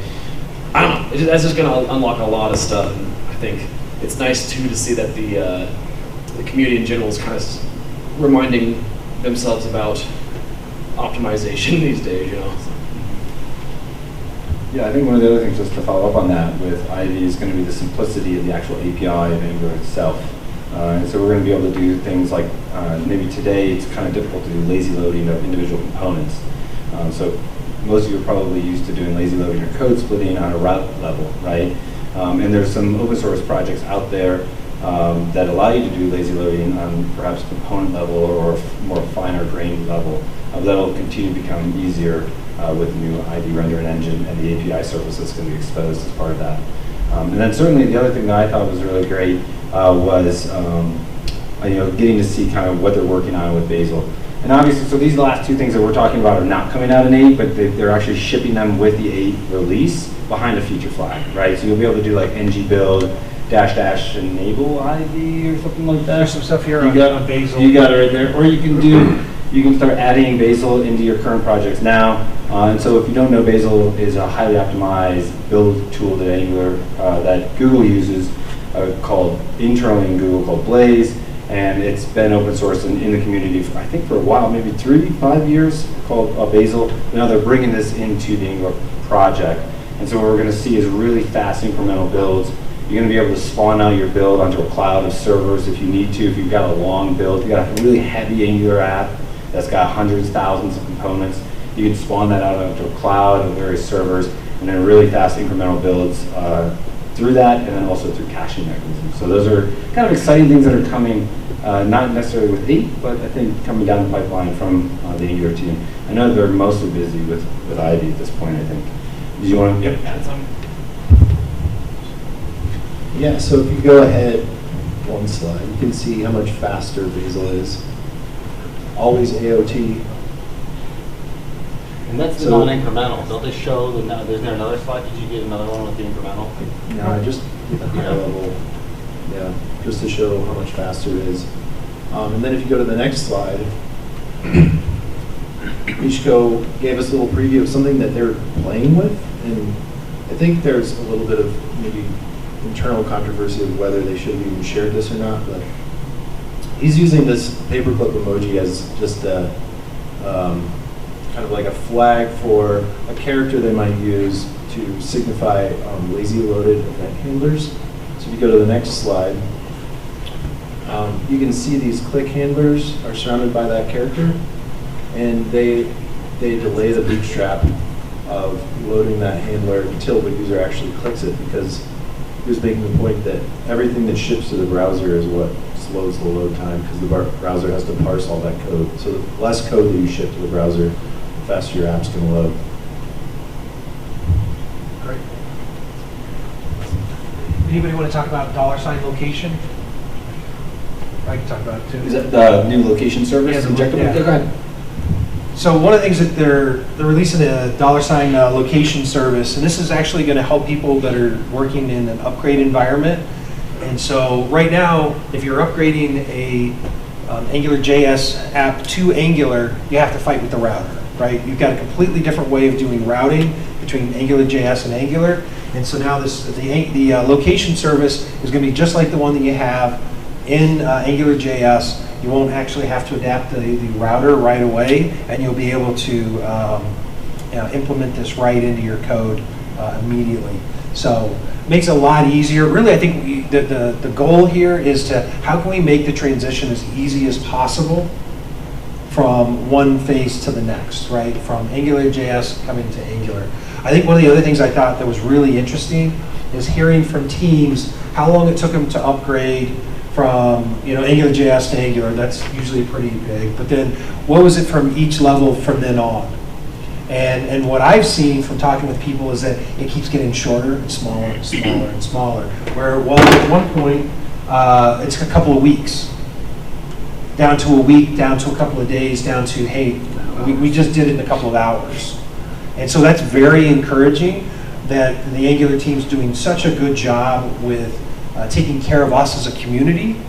I don't know, that's just gonna unlock a lot of stuff, and I think it's nice too to see that the community in general is kind of reminding themselves about optimization these days, you know. Yeah, I think one of the other things, just to follow up on that with Ivy, is going to be the simplicity of the actual API of Angular itself. And so we're going to be able to do things like, maybe today it's kind of difficult to do lazy loading of individual components. So most of you are probably used to doing lazy loading or code splitting on a route level, right? And there's some open source projects out there that allow you to do lazy loading on perhaps component level or more finer grained level. That'll continue to become easier with the new ID rendering engine and the API service that's going to be exposed as part of that. And then certainly the other thing that I thought was really great was getting to see kind of what they're working on with Bazel. And obviously, so these last two things that we're talking about are not coming out in 8, but they're actually shipping them with the 8 release behind a feature flag, right? So you'll be able to do like ng build -- enable ID or something like that. There's some stuff here on Bazel. You got it right there. Or you can start adding Bazel into your current projects now. And so if you don't know, Bazel is a highly optimized build tool that Angular, that Google uses, called internally in Google called Blaze. And it's been open source in the community for, I think, for a while, maybe 3-5 years, called Bazel. Now they're bringing this into the Angular project. And so what we're going to see is really fast incremental builds. You're going to be able to spawn out your build onto a cloud of servers if you need to. If you've got a long build, you've got a really heavy Angular app that's got hundreds, thousands of components, you can spawn that out onto a cloud of various servers, and then really fast incremental builds through that, and then also through caching mechanisms. So those are kind of exciting things that are coming, not necessarily with 8, but I think coming down the pipeline from the Angular team. I know they're mostly busy with Ivy at this point, I think. Did you want to add something? Yeah, so if you go ahead one slide, you can see how much faster Bazel is. Always AOT. And that's the non-incremental. Don't they show the, isn't there another slide? Did you get another one with the incremental? No, I just did the high level, just to show how much faster it is. And then if you go to the next slide, Michko gave us a little preview of something that they're playing with. And I think there's a little bit of maybe internal controversy of whether they should have even shared this or not, but he's using this paperclip emoji as just a kind of like a flag for a character they might use to signify lazy loaded event handlers. So if you go to the next slide, you can see these click handlers are surrounded by that character, and they delay the bootstrap of loading that handler until the user actually clicks it, because he was making the point that everything that ships to the browser is what slows the load time, because the browser has to parse all that code. So the less code that you ship to the browser, the faster your app's going to load. Great. Anybody want to talk about $ location? I can talk about it too. Is that the new location service? Yeah, Go ahead. So one of the things that they're releasing a $ location service, and this is actually going to help people that are working in an upgrade environment. And so right now, if you're upgrading a AngularJS app to Angular, you have to fight with the router, right? You've got a completely different way of doing routing between AngularJS and Angular. And so now the location service is going to be just like the one that you have in AngularJS. You won't actually have to adapt the router right away, and you'll be able to implement this right into your code immediately. So it makes it a lot easier. Really, I think the goal here is to how can we make the transition as easy as possible from one phase to the next, right? From AngularJS coming to Angular. I think one of the other things I thought that was really interesting is hearing from teams how long it took them to upgrade from AngularJS to Angular. That's usually pretty big. But then what was it from each level from then on? And what I've seen from talking with people is that it keeps getting shorter and smaller and smaller and smaller. Where, well, at one point, it's a couple of weeks, down to a week, down to a couple of days, down to, hey, we just did it in a couple of hours. And so that's very encouraging that the Angular team's doing such a good job with taking care of us as a community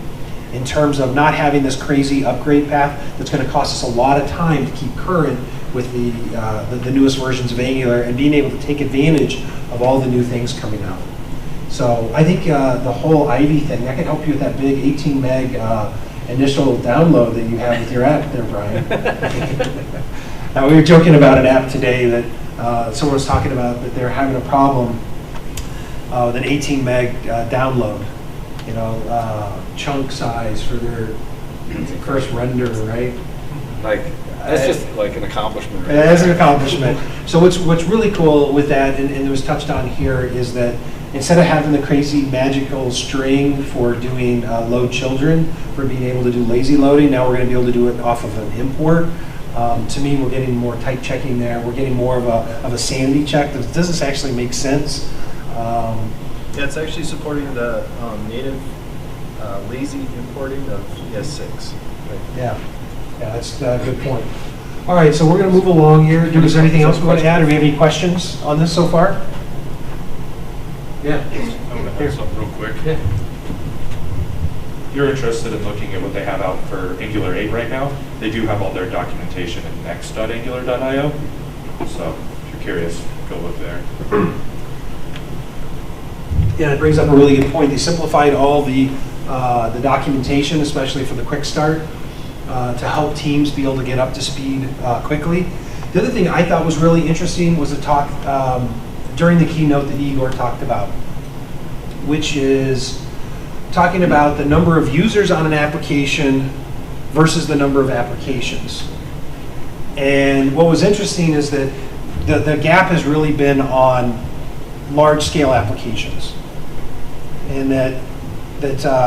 in terms of not having this crazy upgrade path that's going to cost us a lot of time to keep current with the newest versions of Angular and being able to take advantage of all the new things coming out. So I think the whole Ivy thing, that can help you with that big 18 meg initial download that you have with your app there, Brian. Now, we were joking about an app today that someone was talking about that they're having a problem with an 18 meg download, chunk size for their first render, right? Like, that's just like an accomplishment. Right? As an accomplishment. So what's really cool with that, and it was touched on here, is that instead of having the crazy magical string for doing load children, for being able to do lazy loading, now we're going to be able to do it off of an import. To me, we're getting more type checking there. We're getting more of a sanity check. Does this actually make sense? Yeah, it's actually supporting the native lazy importing of ES6. Right. Yeah, that's a good point. All right, so we're going to move along here. Is there anything else we want to add? Do we have any questions on this so far? Yeah. I'm going to add something real quick. Yeah. If you're interested in looking at what they have out for Angular 8 right now, they do have all their documentation at next.angular.io. So if you're curious, go look there. Yeah, it brings up a really good point. They simplified all the documentation, especially for the quick start, to help teams be able to get up to speed quickly. The other thing I thought was really interesting was a talk during the keynote that Igor talked about, which is talking about the number of users on an application versus the number of applications. And what was interesting is that the gap has really been on large-scale applications. And that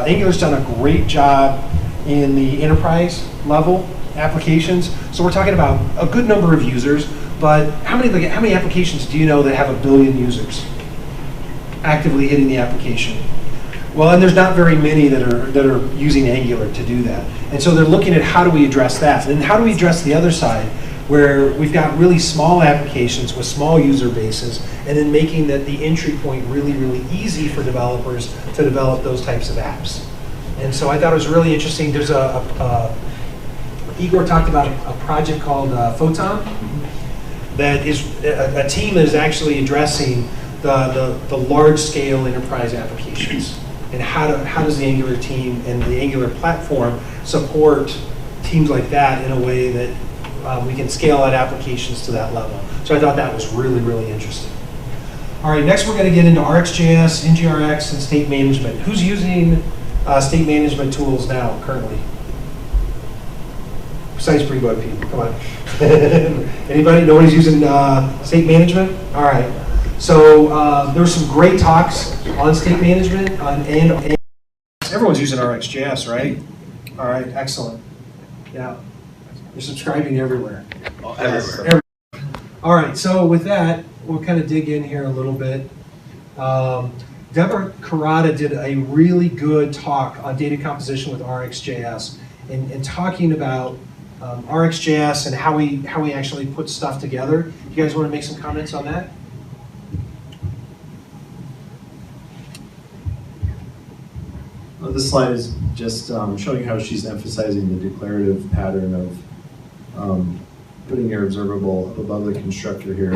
Angular's done a great job in the enterprise level applications. So we're talking about a good number of users, but how many applications do you know that have 1 billion users actively hitting the application? Well, and there's not very many that are using Angular to do that. And so they're looking at how do we address that, and how do we address the other side, where we've got really small applications with small user bases, and then making that the entry point really, really easy for developers to develop those types of apps. And so I thought it was really interesting. There's Igor talked about a project called Photon that is a team that is actually addressing the large-scale enterprise applications. And how does the Angular team and the Angular platform support teams like that in a way that we can scale out applications to that level. So I thought that was really, really interesting. All right, next we're going to get into RxJS, NgRx, and state management. Who's using state management tools now, currently? Besides pre-bug people, come on. Anybody? Nobody's using state management? All right. So there were some great talks on state management, and everyone's using RxJS, right? All right, excellent. Yeah. You're subscribing everywhere. Everywhere. All right, so with that, we'll kind of dig in here a little bit. Deborah Karada did a really good talk on data composition with RxJS and talking about RxJS and how we actually put stuff together. You guys want to make some comments on that? Well, this slide is just showing how she's emphasizing the declarative pattern of putting your observable up above the constructor here.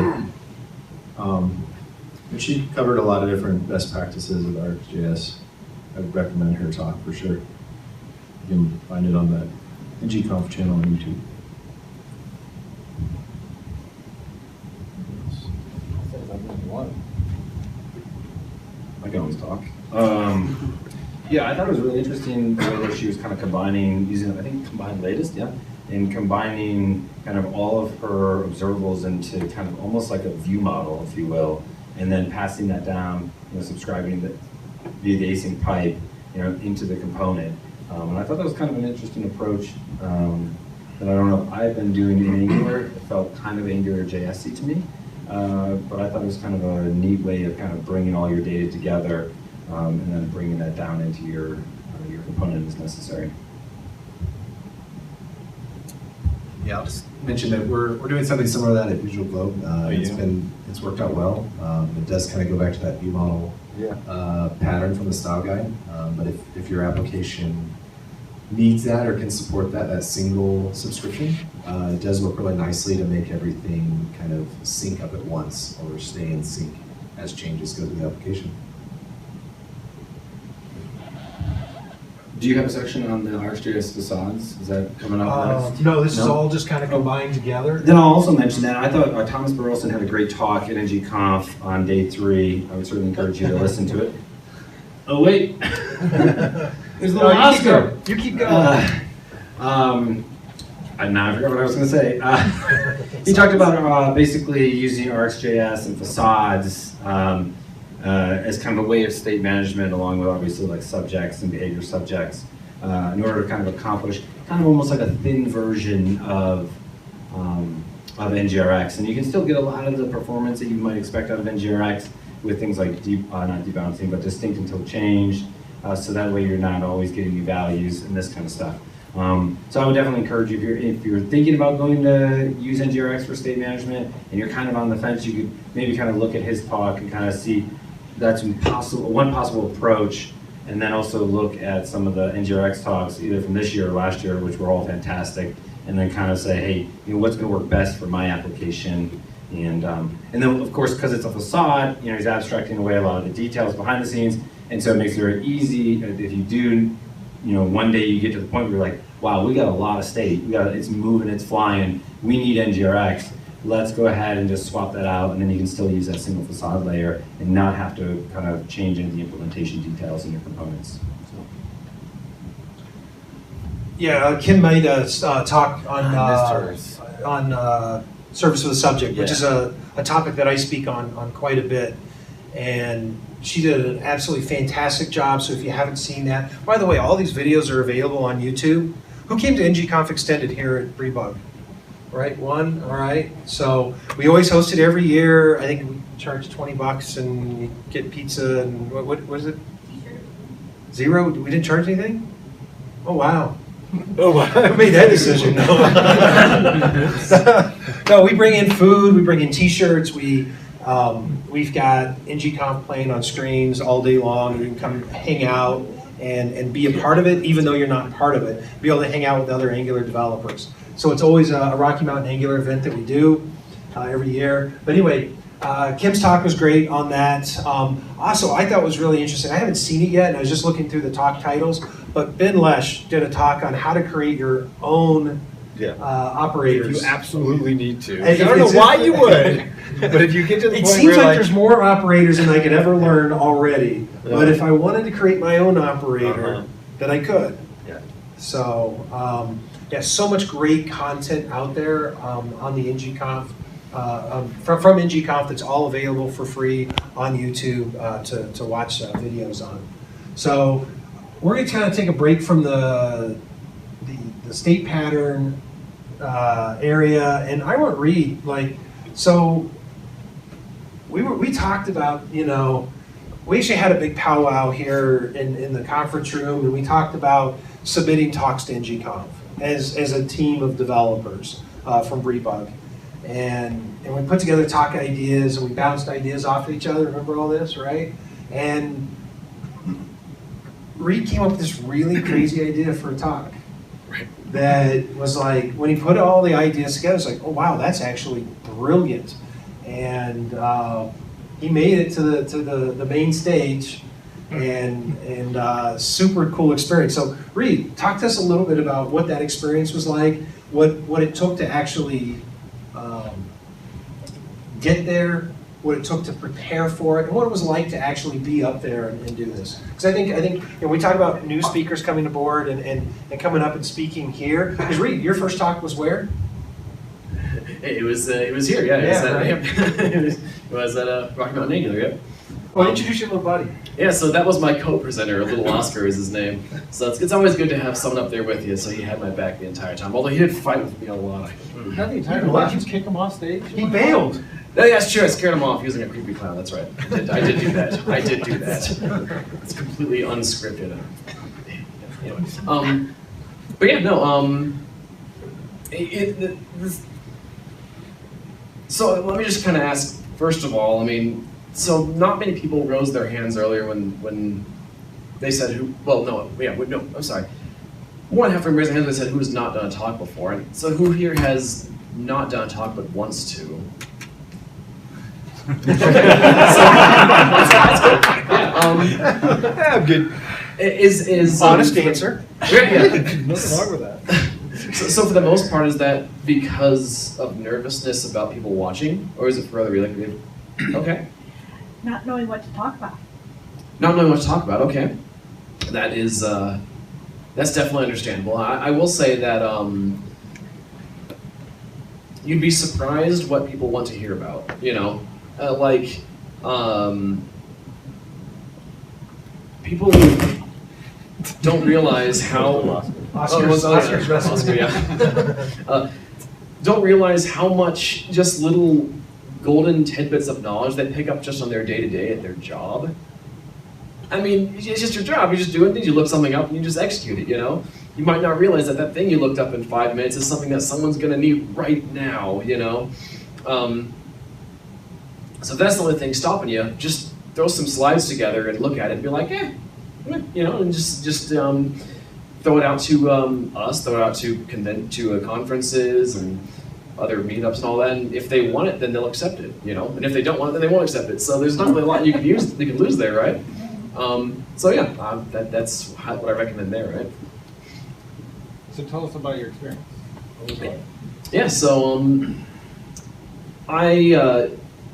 And she covered a lot of different best practices of RxJS. I would recommend her talk for sure. You can find it on the NG-Conf channel on YouTube. I can always talk. Yeah, I thought it was really interesting the way that she was kind of combining, using, I think, combined latest, yeah, and combining kind of all of her observables into kind of almost like a view model, if you will, and then passing that down, subscribing via the async pipe, into the component. And I thought that was kind of an interesting approach that I don't know if I've been doing in Angular. It felt kind of Angular JS-y to me, but I thought it was kind of a neat way of kind of bringing all your data together and then bringing that down into your component as necessary. Yeah, I'll just mention that we're doing something similar to that at Visual Globe. It's worked out well. It does kind of go back to that view model pattern from the style guide. But if your application needs that or can support that single subscription, it does work really nicely to make everything kind of sync up at once or stay in sync as changes go through the application. Do you have a section on the RxJS facades? Is that coming up next? No, this is all just kind of combined together. Then I'll also mention that I thought Thomas Burleson had a great talk at NG-Conf on day 3. I would certainly encourage you to listen to it. Oh wait, there's little Oscar. You keep going. I forgot what I was going to say. He talked about basically using RxJS and facades as kind of a way of state management, along with obviously like subjects and behavior subjects, in order to kind of accomplish kind of almost like a thin version of NgRx. And you can still get a lot of the performance that you might expect out of NgRx with things like not debouncing, but distinct until changed. So that way you're not always getting new values and this kind of stuff. So I would definitely encourage you, if you're thinking about going to use NgRx for state management and you're kind of on the fence, you could maybe kind of look at his talk and kind of see that's one possible approach, and then also look at some of the NgRx talks either from this year or last year, which were all fantastic, and then kind of say, hey, what's going to work best for my application? And then of course, because it's a facade, he's abstracting away a lot of the details behind the scenes, and so it makes it very easy if you do. One day you get to the point where you're like, wow, we got a lot of state. It's moving, it's flying. We need NgRx. Let's go ahead and just swap that out, and then you can still use that single facade layer and not have to kind of change any of the implementation details in your components. So. Yeah, Kim made a talk on service of the subject, which is a topic that I speak on quite a bit. And she did an absolutely fantastic job, so if you haven't seen that. By the way, all these videos are available on YouTube. Who came to NG-Conf Extended here at Rebug? Right, one, all right. So we always host it every year. I think we charge $20 and you get pizza and what is it? Zero? We didn't charge anything? Oh, wow. Oh, wow. I made that decision. No, we bring in food, we bring in t-shirts, we've got NG-Conf playing on screens all day long. You can come hang out and be a part of it, even though you're not part of it. Be able to hang out with other Angular developers. So it's always a Rocky Mountain Angular event that we do every year. But anyway, Kim's talk was great on that. Also, I thought was really interesting. I haven't seen it yet, and I was just looking through the talk titles. But Ben Lesh did a talk on how to create your own operators. You absolutely need to. I don't know why you would, but if you get to the point it seems like there's more operators than I could ever learn already. Yeah. But if I wanted to create my own operator, then I could. Yeah. So, yeah, so much great content out there on the NG-Conf, from NG-Conf that's all available for free on YouTube to watch videos on. So we're going to kind of take a break from the state pattern area, and I want to read, so we talked about, we actually had a big powwow here in the conference room, and we talked about submitting talks to NG-Conf as a team of developers from Rebug. And we put together talk ideas, and we bounced ideas off of each other. Remember all this, right? And Reed came up with this really crazy idea for a talk. Right. That was like, when he put all the ideas together, it's like, oh wow, that's actually brilliant. And he made it to the main stage, and super cool experience. So Reed, talk to us a little bit about what that experience was like, what it took to actually get there, what it took to prepare for it, and what it was like to actually be up there and do this. Because I think we talk about new speakers coming aboard and coming up and speaking here. Because Reed, your first talk was where? It was here, yeah. It was at Rocky Mountain Angular, yeah. Well, introduce your little buddy. Yeah, so that was my co-presenter, Little Oscar is his name. So it's always good to have someone up there with you, so he had my back the entire time. Although he did fight with me a lot. Not the entire time. Did you kick him off stage? He bailed. No, yeah, it's true. I scared him off using a creepy clown. That's right. I did do that. I did do that. It's completely unscripted. Anyway, but yeah, no. So let me just kind of ask. First of all, so not many people rose their hands earlier when they said who. Well, no, yeah, no. I'm sorry. more than half raised their hands and said who has not done a talk before. And so who here has not done a talk but wants to? Yeah, I'm good. Is Honest answer. Yeah. Nothing wrong with that. So for the most part, is that because of nervousness about people watching, or is it for other reasons? Okay. Not knowing what to talk about. Not knowing what to talk about. Okay. That is that's definitely understandable. I will say that you'd be surprised what people want to hear about. You know, people don't realize how Oscar, yeah. Don't realize how much just little golden tidbits of knowledge they pick up just on their day-to-day at their job. I mean, it's just your job. You're just doing things. You look something up and you just execute it, you know? You might not realize that that thing you looked up in 5 minutes is something that someone's going to need right now, you know? So if that's the only thing stopping you, just throw some slides together and look at it and be like, you know, and just throw it out to us, throw it out to conferences and other meetups and all that. And if they want it, then they'll accept it, you know. And if they don't want it, then they won't accept it. So there's not really a lot you can lose there, right? So yeah, that's what I recommend there, right? So tell us about your experience. What was that? Yeah, so I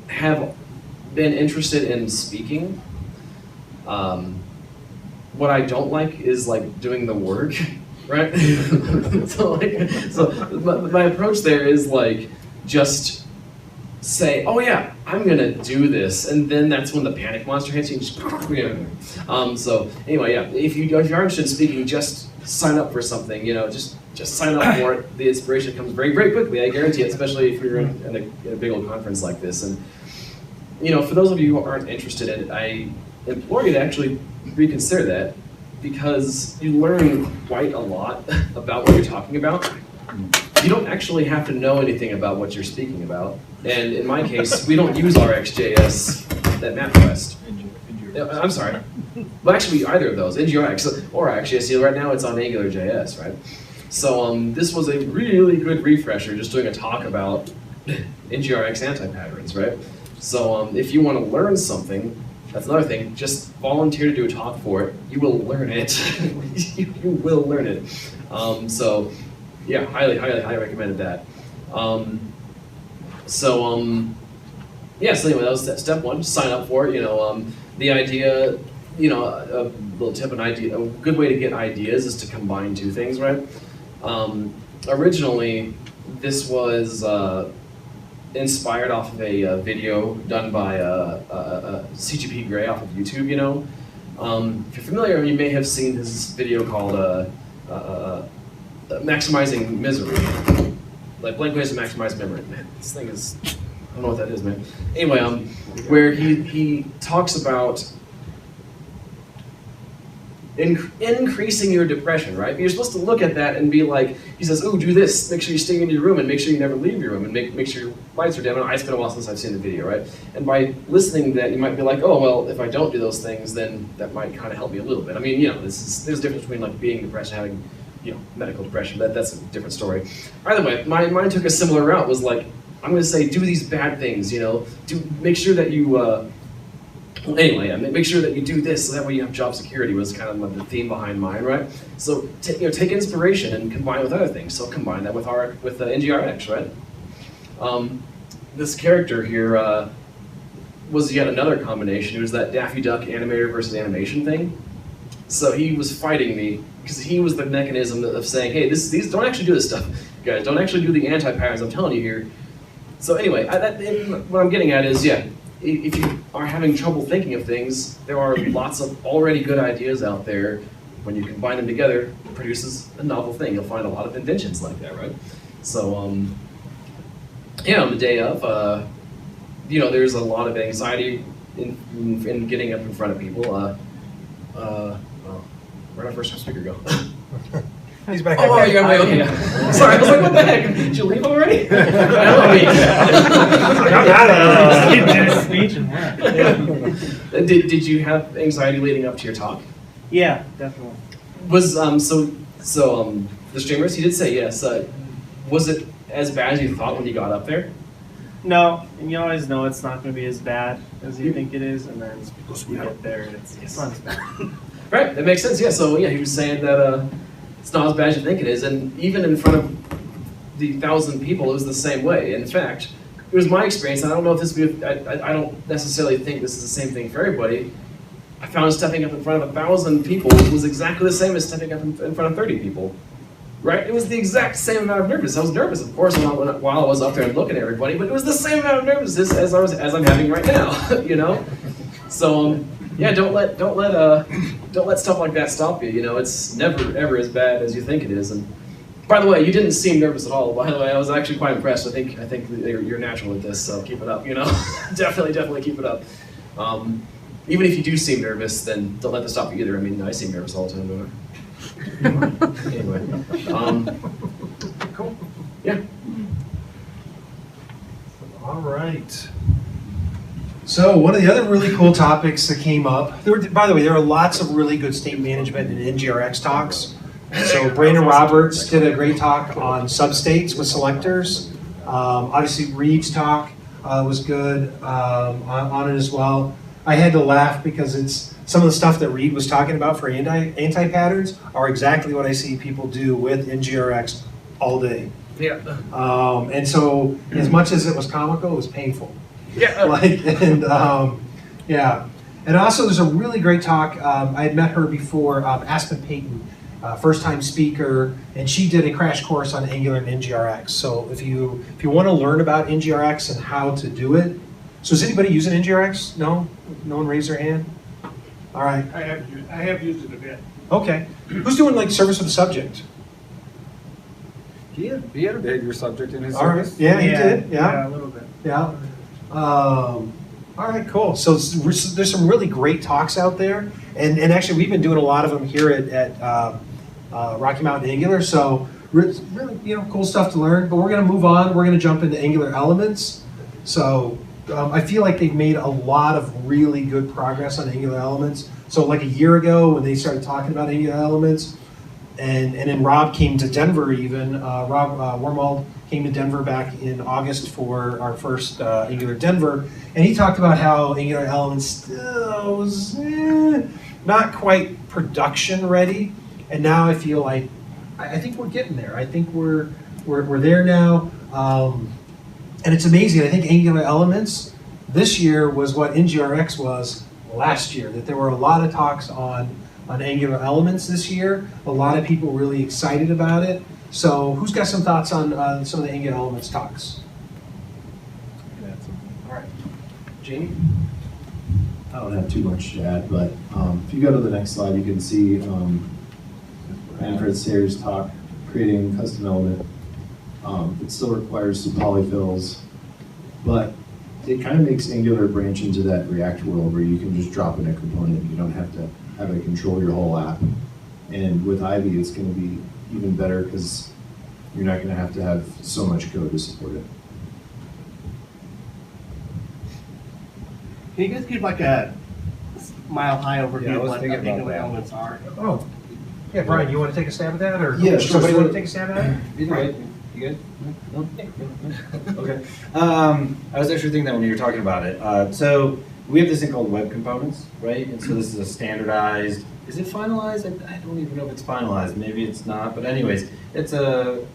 have been interested in speaking. What I don't like is like doing the work, right? so my approach there is like just say, oh yeah, I'm gonna do this, and then that's when the panic monster hits you. And just, so anyway, yeah, if you're interested in speaking, just sign up for something. You know, just sign up for it. The inspiration comes very, very quickly. I guarantee it, especially if you're in a big old conference like this. And you know, for those of you who aren't interested in it, I implore you to actually reconsider that, because you learn quite a lot about what you're talking about. You don't actually have to know anything about what you're speaking about. And in my case, we don't use RxJS at MapQuest. I'm sorry. Well, actually, either of those, NgRx or RxJS. Right now, it's on AngularJS, right? So this was a really good refresher, just doing a talk about NgRx anti-patterns, right? So if you want to learn something, that's another thing. Just volunteer to do a talk for it. You will learn it. You will learn it. So, yeah, highly recommended that. Yeah. So anyway, that was step one. Sign up for it. You know, the idea. You know, a little tip, a good way to get ideas is to combine two things, right? Originally, this was inspired off of a video done by CGP Grey off of YouTube, you know. If you're familiar, you may have seen his video called Maximizing Misery. Like blank ways to maximize memory. Man, this thing is, I don't know what that is, man. Anyway, where he talks about increasing your depression, right? You're supposed to look at that and be like, he says, oh, do this, make sure you stay in your room and make sure you never leave your room and make sure your lights are dim. And it's been a while since I've seen the video, right? And by listening to that, you might be like, oh, well, if I don't do those things, then that might kind of help me a little bit. I mean, you know, there's a difference between like being depressed and having, you know, medical depression. That's a different story. Either way, mine took a similar route, was like, I'm gonna say, do these bad things, you know, make sure that you, anyway, make sure that you do this so that way you have job security, was kind of the theme behind mine, right? So take inspiration and combine it with other things. So combine that with NgRx, right? This character here was yet another combination. It was that Daffy Duck animator versus animation thing. So he was fighting me because he was the mechanism of saying, hey, these don't actually do this stuff, guys. Don't actually do the anti-patterns I'm telling you here. So anyway, what I'm getting at is, yeah, if you are having trouble thinking of things, there are lots of already good ideas out there. When you combine them together, it produces a novel thing. You'll find a lot of inventions like that, right? So, yeah, on the day of, you know, there's a lot of anxiety in getting up in front of people. Where'd our first speaker go? He's back. Oh, you're right. Okay. Sorry, I was like, what the heck? Did you leave already? Did you have anxiety leading up to your talk? Yeah, definitely. Was so So the streamers, he did say yes. Was it as bad as you thought when you got up there? No, and you always know it's not going to be as bad as you think it is, and then you get there and it's not as bad. Right, that makes sense. Yeah. So yeah, he was saying that it's not as bad as you think it is, and even in front of the 1,000 people, it was the same way. In fact, it was my experience, and I don't know if this would be, I don't necessarily think this is the same thing for everybody. I found stepping up in front of 1,000 people was exactly the same as stepping up in front of 30 people. Right? It was the exact same amount of nervousness. I was nervous, of course, while I was up there and looking at everybody, but it was the same amount of nervousness as I'm having right now. You know? So yeah, don't let stuff like that stop you. You know, it's never ever as bad as you think it is. And by the way, you didn't seem nervous at all. By the way, I was actually quite impressed. I think you're natural at this, so keep it up. You know, definitely keep it up. Even if you do seem nervous, then don't let that stop you either. I mean, I seem nervous all the time, don't I? Anyway, Cool. Yeah. All right. So one of the other really cool topics that came up, by the way, there are lots of really good state management and NgRx talks. So Brandon Roberts did a great talk on substates with selectors. Obviously Reed's talk was good on it as well. I had to laugh because it's some of the stuff that Reed was talking about for anti-patterns are exactly what I see people do with NgRx all day. Yeah. And so as much as it was comical, it was painful. Yeah. Yeah. And also there's a really great talk. I had met her before, Aspen Payton, first-time speaker, and she did a crash course on Angular and NgRx. So if you want to learn about NgRx and how to do it, so is anybody using NgRx? No? No one raised their hand? All right. I have used it a bit. Okay. Who's doing like service of the subject? He had a bigger subject in his All right. service. Yeah, he did. Yeah. A little bit. Yeah. All right, cool. So there's some really great talks out there. And actually, we've been doing a lot of them here at Rocky Mountain Angular. So really, cool stuff to learn. But we're going to move on. We're going to jump into Angular Elements. So I feel like they've made a lot of really good progress on Angular Elements. So like a year ago when they started talking about Angular Elements, and then Rob came to Denver even, Rob Wormald came to Denver back in August for our first Angular Denver, and he talked about how Angular Elements still was not quite production ready, and now I feel like, I think we're getting there. I think we're there now. And it's amazing. I think Angular Elements this year was what NgRx was last year, that there were a lot of talks on Angular Elements this year. A lot of people really excited about it. So who's got some thoughts on some of the Angular Elements talks? All right. Jamie? I don't have too much to add, but if you go to the next slide, you can see Manfred Sayre's talk, creating a custom element. It still requires some polyfills, but it kind of makes Angular branch into that React world where you can just drop in a component. You don't have to have it control your whole app. And with Ivy, it's going to be even better because you're not going to have so much code to support it. Can you guys give like a mile-high overview Yeah, I of was what thinking about Angular that. Elements are? Oh, yeah, Brian, you want to take a stab at that? Or Yeah, sure. somebody want to take a stab at it? Either way, you good? No? Okay. I was actually thinking that when you were talking about it. So we have this thing called web components, right? And so this is a standardized, is it finalized? I don't even know if it's finalized. Maybe it's not. But anyways, it's a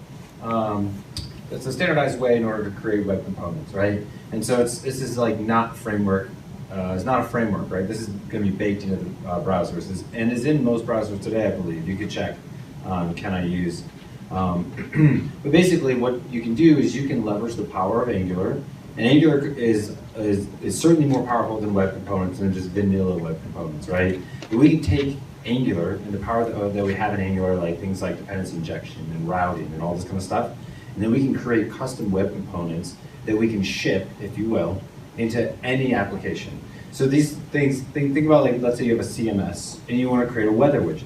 standardized way in order to create web components, right? And so this is like not framework. It's not a framework, right? This is going to be baked into the browsers and is in most browsers today, I believe. You could check, can I use? But basically what you can do is you can leverage the power of Angular, and Angular is certainly more powerful than web components and just vanilla web components, right? But we can take Angular and the power that we have in Angular, like things like dependency injection and routing and all this kind of stuff, and then we can create custom web components that we can ship, if you will, into any application. So these things, think about, like, let's say you have a CMS and you want to create a weather widget.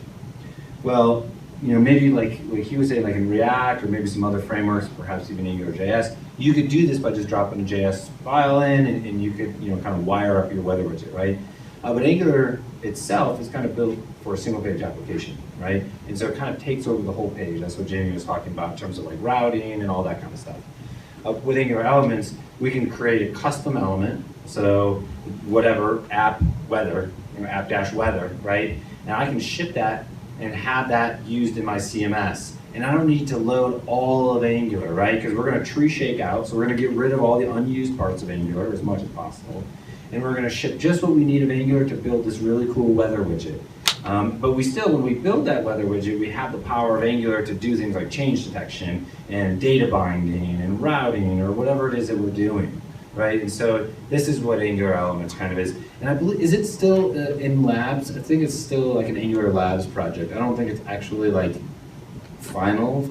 Well, maybe like he was saying, like in React or maybe some other frameworks, perhaps even NgRx, you could do this by just dropping a JS file in and you could kind of wire up your weather widget, right? But Angular itself is kind of built for a single page application, right? And so it kind of takes over the whole page. That's what Jamie was talking about in terms of like routing and all that kind of stuff. With Angular elements, we can create a custom element. So whatever app weather, app-weather, right? And I can ship that and have that used in my CMS. And I don't need to load all of Angular, right? Because we're going to tree shake out, so we're going to get rid of all the unused parts of Angular as much as possible. And we're going to ship just what we need of Angular to build this really cool weather widget. But we still, when we build that weather widget, we have the power of Angular to do things like change detection and data binding and routing or whatever it is that we're doing, right? And so this is what Angular Elements kind of is. And I believe, is it still in labs? I think it's still like an Angular Labs project. I don't think it's actually like final,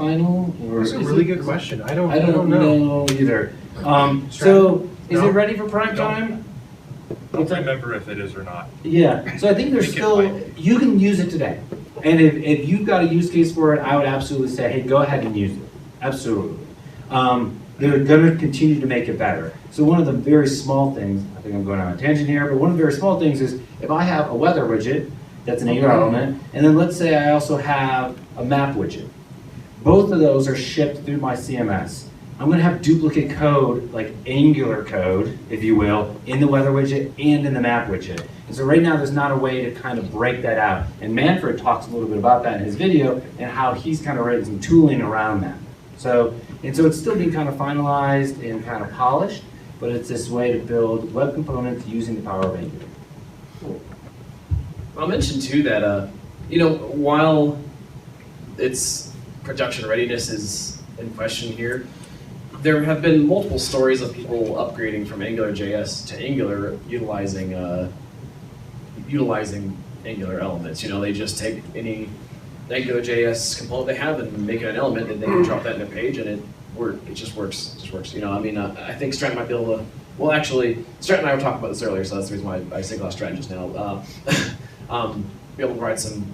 or That's a really good question. I don't know either. So is it ready for prime time? I don't remember if it is or not. Yeah, so I think there's still, you can use it today. And if you've got a use case for it, I would absolutely say, hey, go ahead and use it. Absolutely. They're going to continue to make it better. So one of the very small things, I think I'm going on a tangent here, but one of the very small things is if I have a weather widget that's an Angular element, and then let's say I also have a map widget. Both of those are shipped through my CMS. I'm going to have duplicate code, like Angular code, if you will, in the weather widget and in the map widget. And so right now there's not a way to kind of break that out. And Manfred talks a little bit about that in his video and how he's kind of written some tooling around that. So it's still being kind of finalized and kind of polished, but it's this way to build web components using the power of Angular. Cool. I'll mention too that, while its production readiness is in question here, there have been multiple stories of people upgrading from AngularJS to Angular utilizing Angular elements. They just take any AngularJS component they have and make it an element, and they can drop that in a page, and it just works. I think Strat might be able to. Well, actually, Strat and I were talking about this earlier, so that's the reason why I singled out Strat just now. Be able to provide some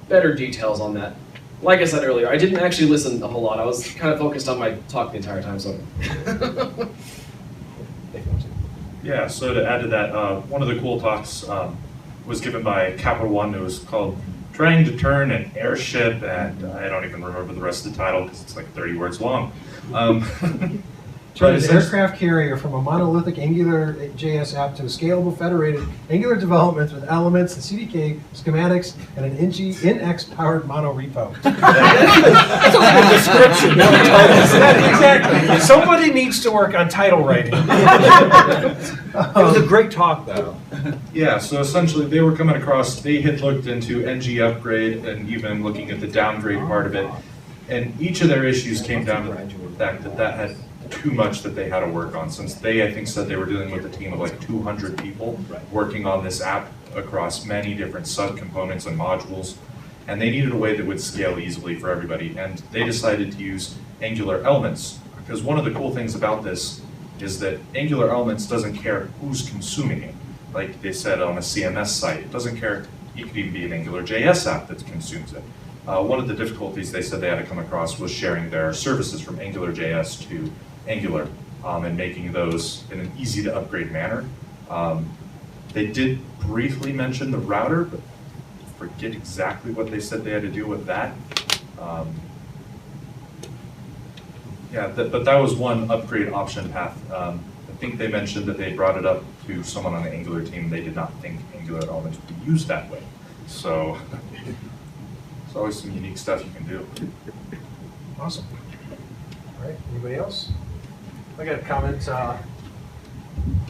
better details on that. Like I said earlier, I didn't actually listen a whole lot. I was kind of focused on my talk the entire time, so. Yeah, so to add to that, one of the cool talks was given by Capital One. It was called Trying to Turn an Airship, and I don't even remember the rest of the title because it's like 30 words long. Turn an aircraft carrier from a monolithic Angular JS app to a scalable federated Angular development with elements, and CDK, schematics, and an NgRx powered mono repo. That's a good description. Exactly. Somebody needs to work on title writing. It was a great talk, though. Yeah, so essentially they were coming across, they had looked into NG upgrade and even looking at the downgrade part of it. And each of their issues came down to the fact that had too much that they had to work on, since they, I think, said they were dealing with a team of like 200 people working on this app across many different subcomponents and modules, and they needed a way that would scale easily for everybody, and they decided to use Angular Elements, because one of the cool things about this is that Angular Elements doesn't care who's consuming it. Like they said on a CMS site, it doesn't care, it could even be an AngularJS app that consumes it. One of the difficulties they said they had to come across was sharing their services from AngularJS to Angular and making those in an easy to upgrade manner. They did briefly mention the router, but forget exactly what they said they had to do with that. But that was one upgrade option path. I think they mentioned that they brought it up to someone on the Angular team. They did not think Angular Elements would be used that way. So there's always some unique stuff you can do. Awesome. All right, anybody else? I got a comment.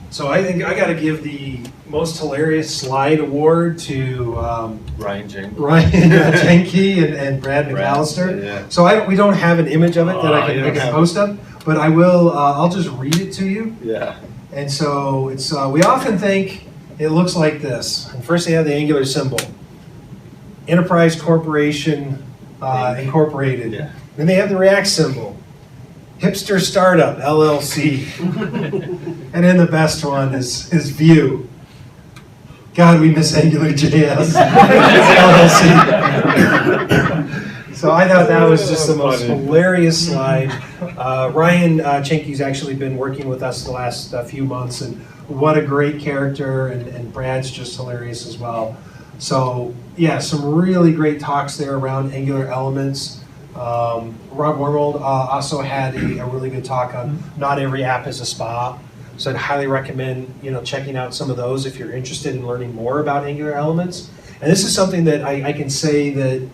So I think I got to give the most hilarious slide award to Ryan Jenke and Brad McAllister. Yeah. So we don't have an image of it that I can post up, but I will. I'll just read it to you. Yeah. And so it's we often think it looks like this. And first they have the Angular symbol, Enterprise Corporation Incorporated. Yeah. Then they have the React symbol, Hipster Startup LLC. And then the best one is Vue. God, we miss AngularJS LLC. So I thought that was just the most hilarious slide. Ryan Chenke's actually been working with us the last few months, and what a great character, and Brad's just hilarious as well. So yeah, some really great talks there around Angular elements. Rob Wormold also had a really good talk on not every app is a spa. So I'd highly recommend checking out some of those if you're interested in learning more about Angular elements. And this is something that I can say that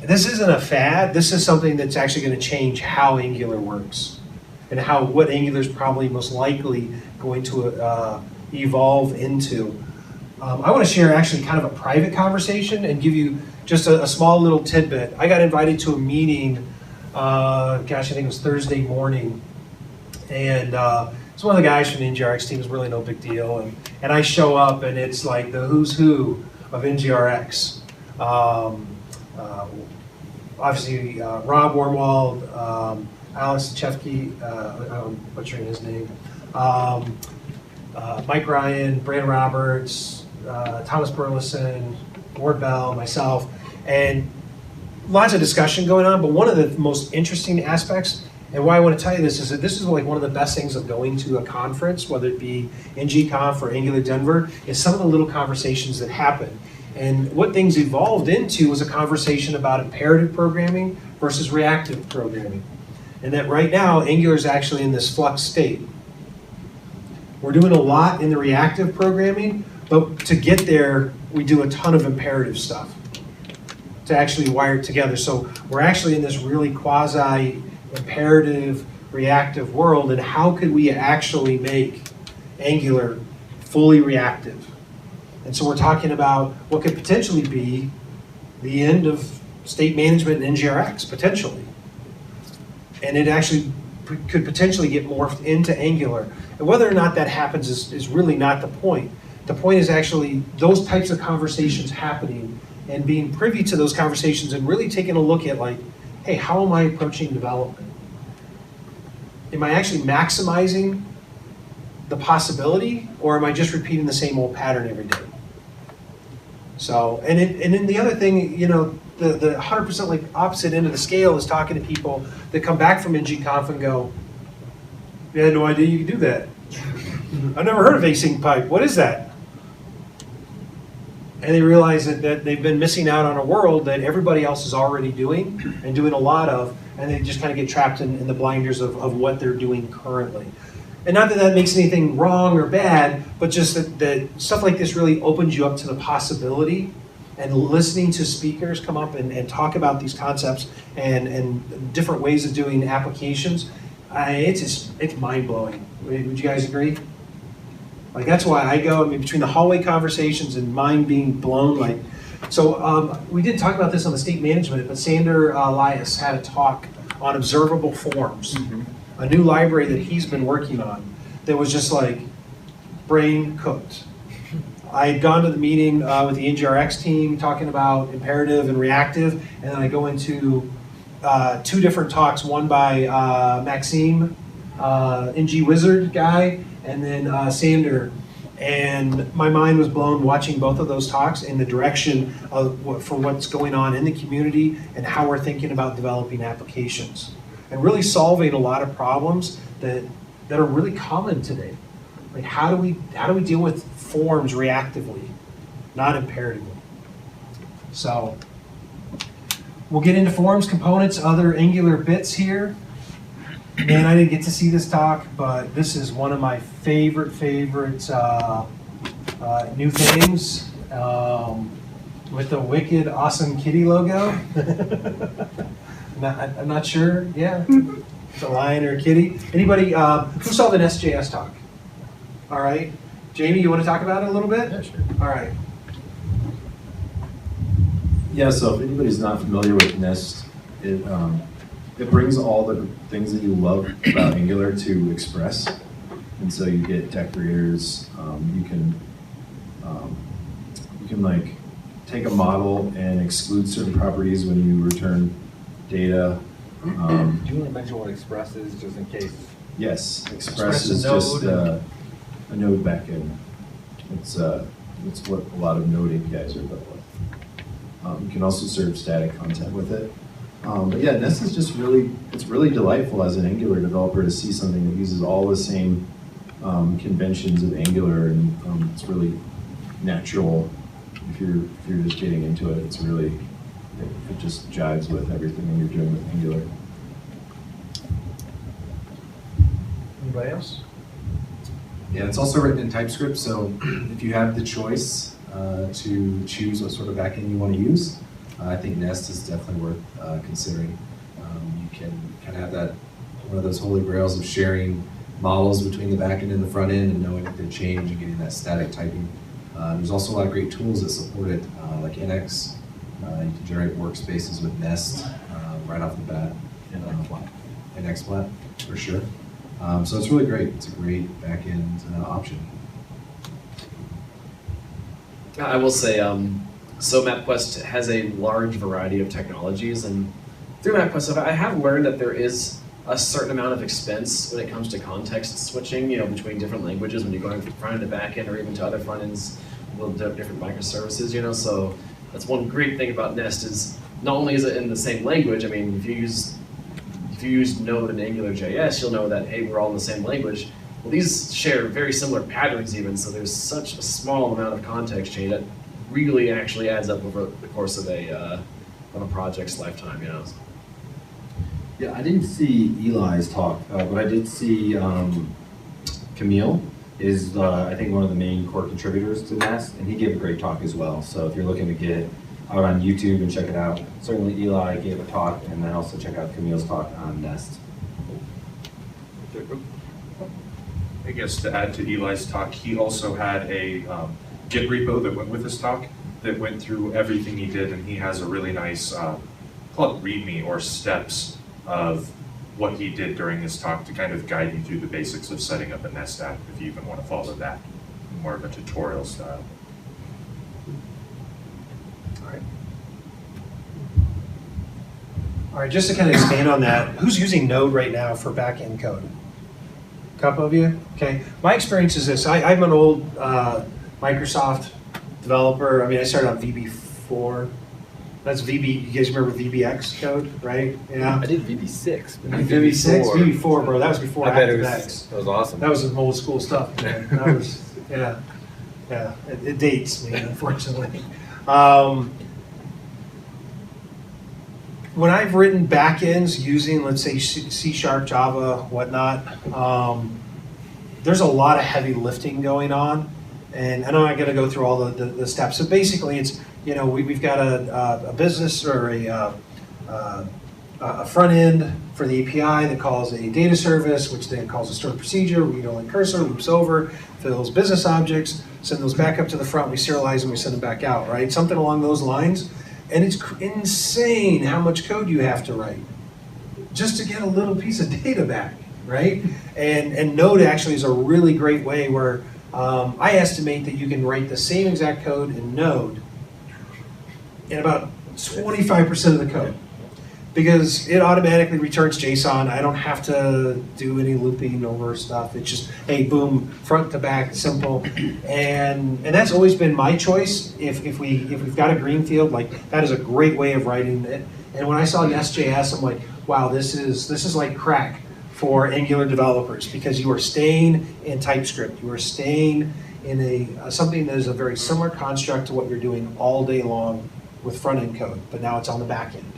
this isn't a fad. This is something that's actually going to change how Angular works and what Angular is probably most likely going to evolve into. I want to share actually kind of a private conversation and give you just a small little tidbit. I got invited to a meeting, I think it was Thursday morning, and it's one of the guys from the NgRx team. Is really no big deal, and I show up and it's like the who's who of NgRx. Obviously, Rob Wormwald, Alex Chefke, I'm butchering his name, Mike Ryan, Brandon Roberts, Thomas Burleson, Ward Bell, myself, and lots of discussion going on. But one of the most interesting aspects, and why I want to tell you this, is that this is like one of the best things of going to a conference, whether it be NG-Conf or Angular Denver, is some of the little conversations that happen. And what things evolved into was a conversation about imperative programming versus reactive programming. And that right now, Angular is actually in this flux state. We're doing a lot in the reactive programming, but to get there, we do a ton of imperative stuff to actually wire it together. So we're actually in this really quasi-imperative reactive world, and how could we actually make Angular fully reactive? And so we're talking about what could potentially be the end of state management in NgRx, potentially. And it actually could potentially get morphed into Angular. And whether or not that happens is really not the point. The point is actually those types of conversations happening and being privy to those conversations and really taking a look at like, hey, how am I approaching development? Am I actually maximizing the possibility, or am I just repeating the same old pattern every day? So, and then the other thing, the 100% like opposite end of the scale is talking to people that come back from NG-Conf and go, I had no idea you could do that. I've never heard of async pipe. What is that? And they realize that they've been missing out on a world that everybody else is already doing and doing a lot of, and they just kind of get trapped in the blinders of what they're doing currently. And not that that makes anything wrong or bad, but just that stuff like this really opens you up to the possibility, and listening to speakers come up and talk about these concepts and different ways of doing applications, it's mind-blowing. Would you guys agree? Like, that's why I go, between the hallway conversations and mind being blown, like, so we didn't talk about this on the state management, but Sander Elias had a talk on observable forms, a new library that he's been working on that was just like brain cooked. I had gone to the meeting with the NgRx team talking about imperative and reactive, and then I go into two different talks, one by Maxime, NG Wizard guy, and then Sander. And my mind was blown watching both of those talks in the direction of for what's going on in the community and how we're thinking about developing applications and really solving a lot of problems that are really common today. Like, how do we deal with forms reactively, not imperatively? So we'll get into forms, components, other Angular bits here. Man, I didn't get to see this talk, but this is one of my favorite new things with the wicked awesome kitty logo. I'm not sure. Yeah, it's a lion or a kitty. Anybody who saw the NestJS talk? All right, Jamie, you want to talk about it a little bit? Yeah, sure. All right. Yeah, so if anybody's not familiar with Nest, it brings all the things that you love about Angular to Express. And so you get decorators, you can like take a model and exclude certain properties when you return data. Do you want to mention what Express is, just in case? Yes, Express is just a node backend. It's what a lot of node APIs are built with. You can also serve static content with it. But yeah, Nest is just it's really delightful as an Angular developer to see something that uses all the same conventions of Angular, and it's really natural. If you're just getting into it, it's really, it just jives with everything that you're doing with Angular. Anybody else? Yeah, it's also written in TypeScript, so if you have the choice to choose what sort of backend you want to use, I think Nest is definitely worth considering. You can kind of have that, one of those holy grails of sharing models between the backend and the front end and knowing if they change and getting that static typing. There's also a lot of great tools that support it, like NX. You can generate workspaces with Nest right off the bat. NXPlat, for sure. So it's really great. It's a great back-end option. I will say, so MapQuest has a large variety of technologies, and through MapQuest, I have learned that there is a certain amount of expense when it comes to context switching, between different languages when you're going from front end to back end, or even to other front ends with different microservices. So that's one great thing about Nest is not only is it in the same language. I mean, if you use Node and AngularJS, you'll know that, hey, we're all in the same language. Well, these share very similar patterns even, so there's such a small amount of context change that really actually adds up over the course of a project's lifetime. Yeah, I didn't see Eli's talk, but I did see Camille is, I think, one of the main core contributors to Nest, and he gave a great talk as well. So if you're looking to get out on YouTube and check it out, certainly Eli gave a talk, and then also check out Camille's talk on Nest. I guess to add to Eli's talk, he also had a Git repo that went with his talk that went through everything he did, and he has a really nice, call it README or steps of what he did during his talk to kind of guide you through the basics of setting up a Nest app if you even want to follow that, more of a tutorial style. All right, just to kind of expand on that, who's using Node right now for back-end code? A couple of you? Okay. My experience is this. I'm an old Microsoft developer. I mean, I started on VB4. That's VB. You guys remember VBX code, right? Yeah. I did VB6. VB6? VB4, bro. That was before ActiveX. That was awesome. That was some old school stuff, man. That was, yeah. It dates me, unfortunately. When I've written backends using, let's say, C#, Java, whatnot, there's a lot of heavy lifting going on. And I'm not going to go through all the steps. So basically, it's, we've got a business or a front end for the API that calls a data service, which then calls a stored procedure, read-only cursor, loops over, fills business objects, send those back up to the front, we serialize them, we send them back out, right? Something along those lines. And it's insane how much code you have to write just to get a little piece of data back, right? And Node actually is a really great way where I estimate that you can write the same exact code in Node in about 25% of the code, because it automatically returns JSON. I don't have to do any looping over stuff. It's just, hey, boom, front to back, simple. And that's always been my choice. If we've got a green field, like, that is a great way of writing it. And when I saw Nest.js, I'm like, wow, this is like crack for Angular developers, because you are staying in TypeScript. You are staying in something that is a very similar construct to what you're doing all day long with front-end code, but now it's on the back end.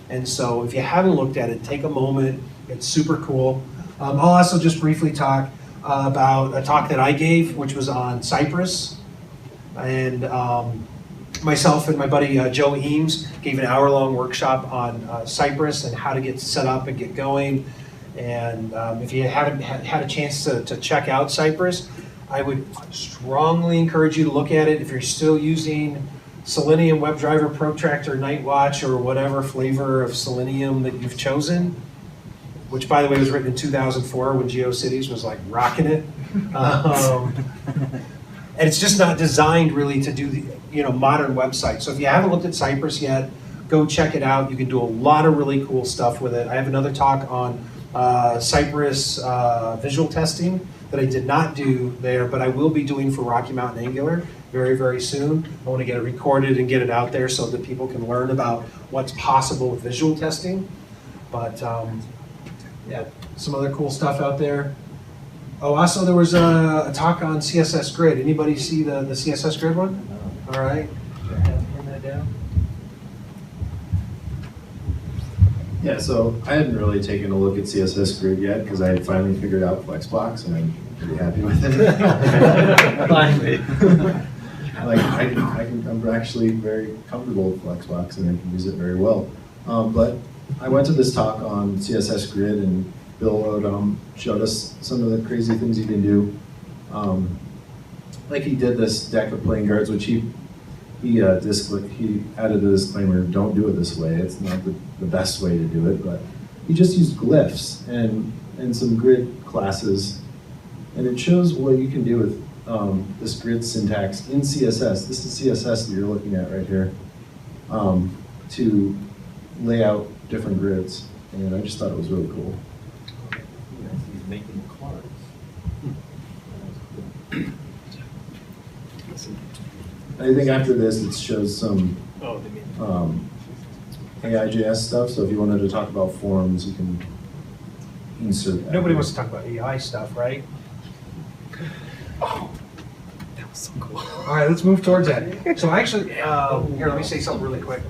And so if you haven't looked at it, take a moment. It's super cool. I'll also just briefly talk about a talk that I gave, which was on Cypress. And myself and my buddy Joe Eames gave an hour-long workshop on Cypress and how to get set up and get going. And if you haven't had a chance to check out Cypress, I would strongly encourage you to look at it. If you're still using Selenium, WebDriver, Protractor, Nightwatch, or whatever flavor of Selenium that you've chosen, which, by the way, was written in 2004 when GeoCities was like rocking it. And it's just not designed really to do the modern websites. So if you haven't looked at Cypress yet, go check it out. You can do a lot of really cool stuff with it. I have another talk on Cypress visual testing that I did not do there, but I will be doing for Rocky Mountain Angular very, very soon. I want to get it recorded and get it out there so that people can learn about what's possible with visual testing. But yeah, some other cool stuff out there. Oh, also there was a talk on CSS Grid. Anybody see the CSS Grid one? All right. Turn that down. Yeah, so I hadn't really taken a look at CSS Grid yet because I had finally figured out Flexbox and I'm pretty happy with it. Finally. I'm actually very comfortable with Flexbox and I can use it very well. But I went to this talk on CSS Grid and Bill Odom showed us some of the crazy things you can do. Like he did this deck of playing cards, which he added a disclaimer, don't do it this way. It's not the best way to do it, but he just used glyphs and some grid classes. And it shows what you can do with this grid syntax in CSS. This is CSS that you're looking at right here, to lay out different grids. And I just thought it was really cool. He's making cards. I think after this, it shows some AI.js stuff. So if you wanted to talk about forms, you can insert that. Nobody wants to talk about AI stuff, right? Oh, that was so cool. All right, let's move towards that. So actually, here, let me say something really quick.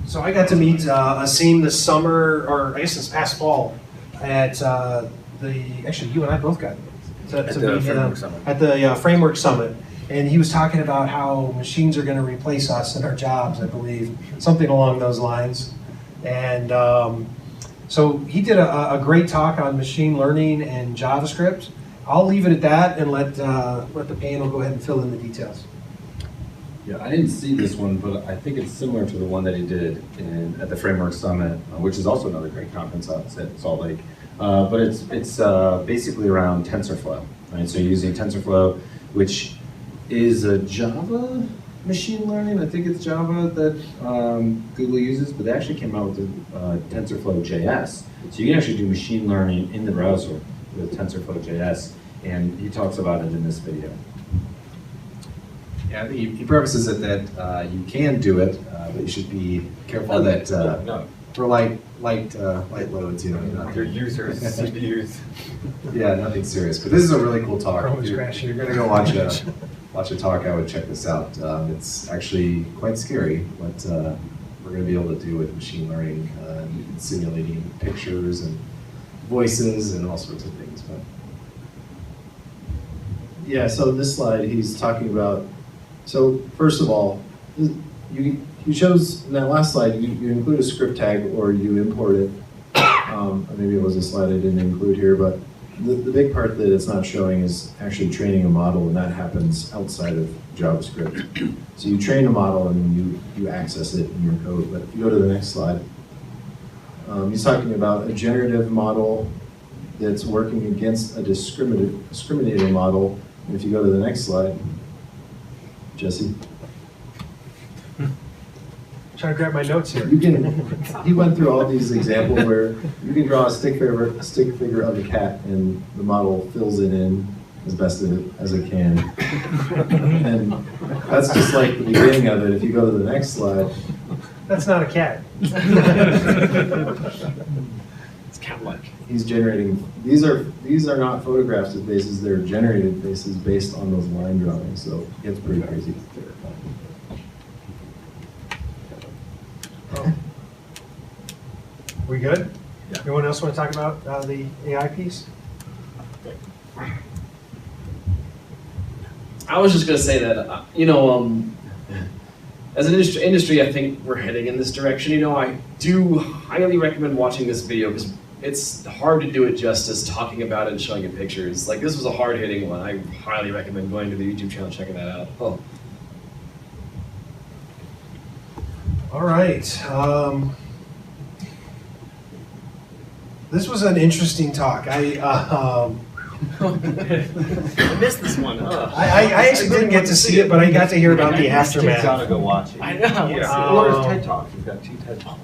So I got to meet Asim this summer, or I guess this past fall, at actually you and I both got to meet him at the Framework Summit. And he was talking about how machines are going to replace us in our jobs, I believe, something along those lines. And so he did a great talk on machine learning and JavaScript. I'll leave it at that and let the panel go ahead and fill in the details. Yeah, I didn't see this one, but I think it's similar to the one that he did at the Framework Summit, which is also another great conference out at Salt Lake. But it's basically around TensorFlow, right? So you're using TensorFlow, which is a Java machine learning. I think it's Java that Google uses, but they actually came out with TensorFlow JS. So you can actually do machine learning in the browser with TensorFlow JS, and he talks about it in this video. Yeah, he prefaces it that you can do it, but you should be careful that for light loads, you know, not your users, CPUs. Yeah, nothing serious. But this is a really cool talk. Chrome's If crashing. you're going to go watch a talk, I would check this out. It's actually quite scary what we're going to be able to do with machine learning, simulating pictures and voices and all sorts of things. But Yeah, so this slide, he's talking about, so first of all, he shows, in that last slide, you include a script tag or you import it. Maybe it was a slide I didn't include here, but the big part that it's not showing is actually training a model, and that happens outside of JavaScript. So you train a model and then you access it in your code. But if you go to the next slide, he's talking about a generative model that's working against a discriminating model. And if you go to the next slide, Jesse. Trying to grab my notes here. He went through all these examples where you can draw a stick figure of a cat and the model fills it in as best as it can. And that's just like the beginning of it. If you go to the next slide. That's not a cat. It's cat-like. He's generating, these are not photographs of faces, they're generated faces based on those line drawings, so it's pretty crazy. Oh. We good? Yeah. Anyone else want to talk about the AI piece? I was just going to say that, as an industry, I think we're heading in this direction. I do highly recommend watching this video because it's hard to do it justice talking about it and showing it pictures. Like, this was a hard-hitting one. I highly recommend going to the YouTube channel and checking that out. Oh. All right. This was an interesting talk. I missed this one. I actually didn't get to see it, but I got to hear about the aftermath. Gotta go watch it. I know. Or his TED Talk. He's got 2 TED Talks.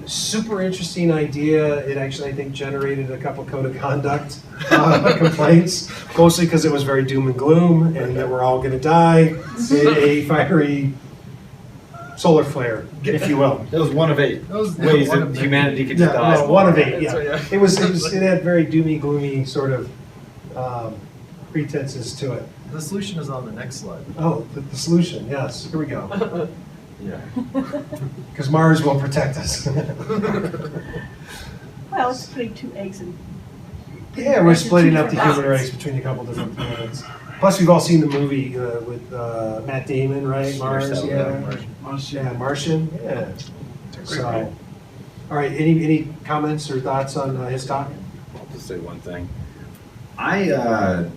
Super interesting idea. It actually, I think, generated a couple code of conduct complaints, mostly because it was very doom and gloom, and that we're all going to die in a fiery solar flare, if you will. That was one of 8 ways that humanity could die. No, one of 8, yeah. It had very doomy, gloomy sort of pretenses to it. The solution is on the next slide. Oh, the solution, yes. Here we go. Yeah. Because Mars will protect us. Well, it's putting 2 eggs in. Yeah, we're splitting up the human race between a couple different planets. Plus, we've all seen the movie with Matt Damon, right? Mars, yeah. Martian. Yeah, Martian, yeah. So, all right, any comments or thoughts on his talk? I'll just say one thing.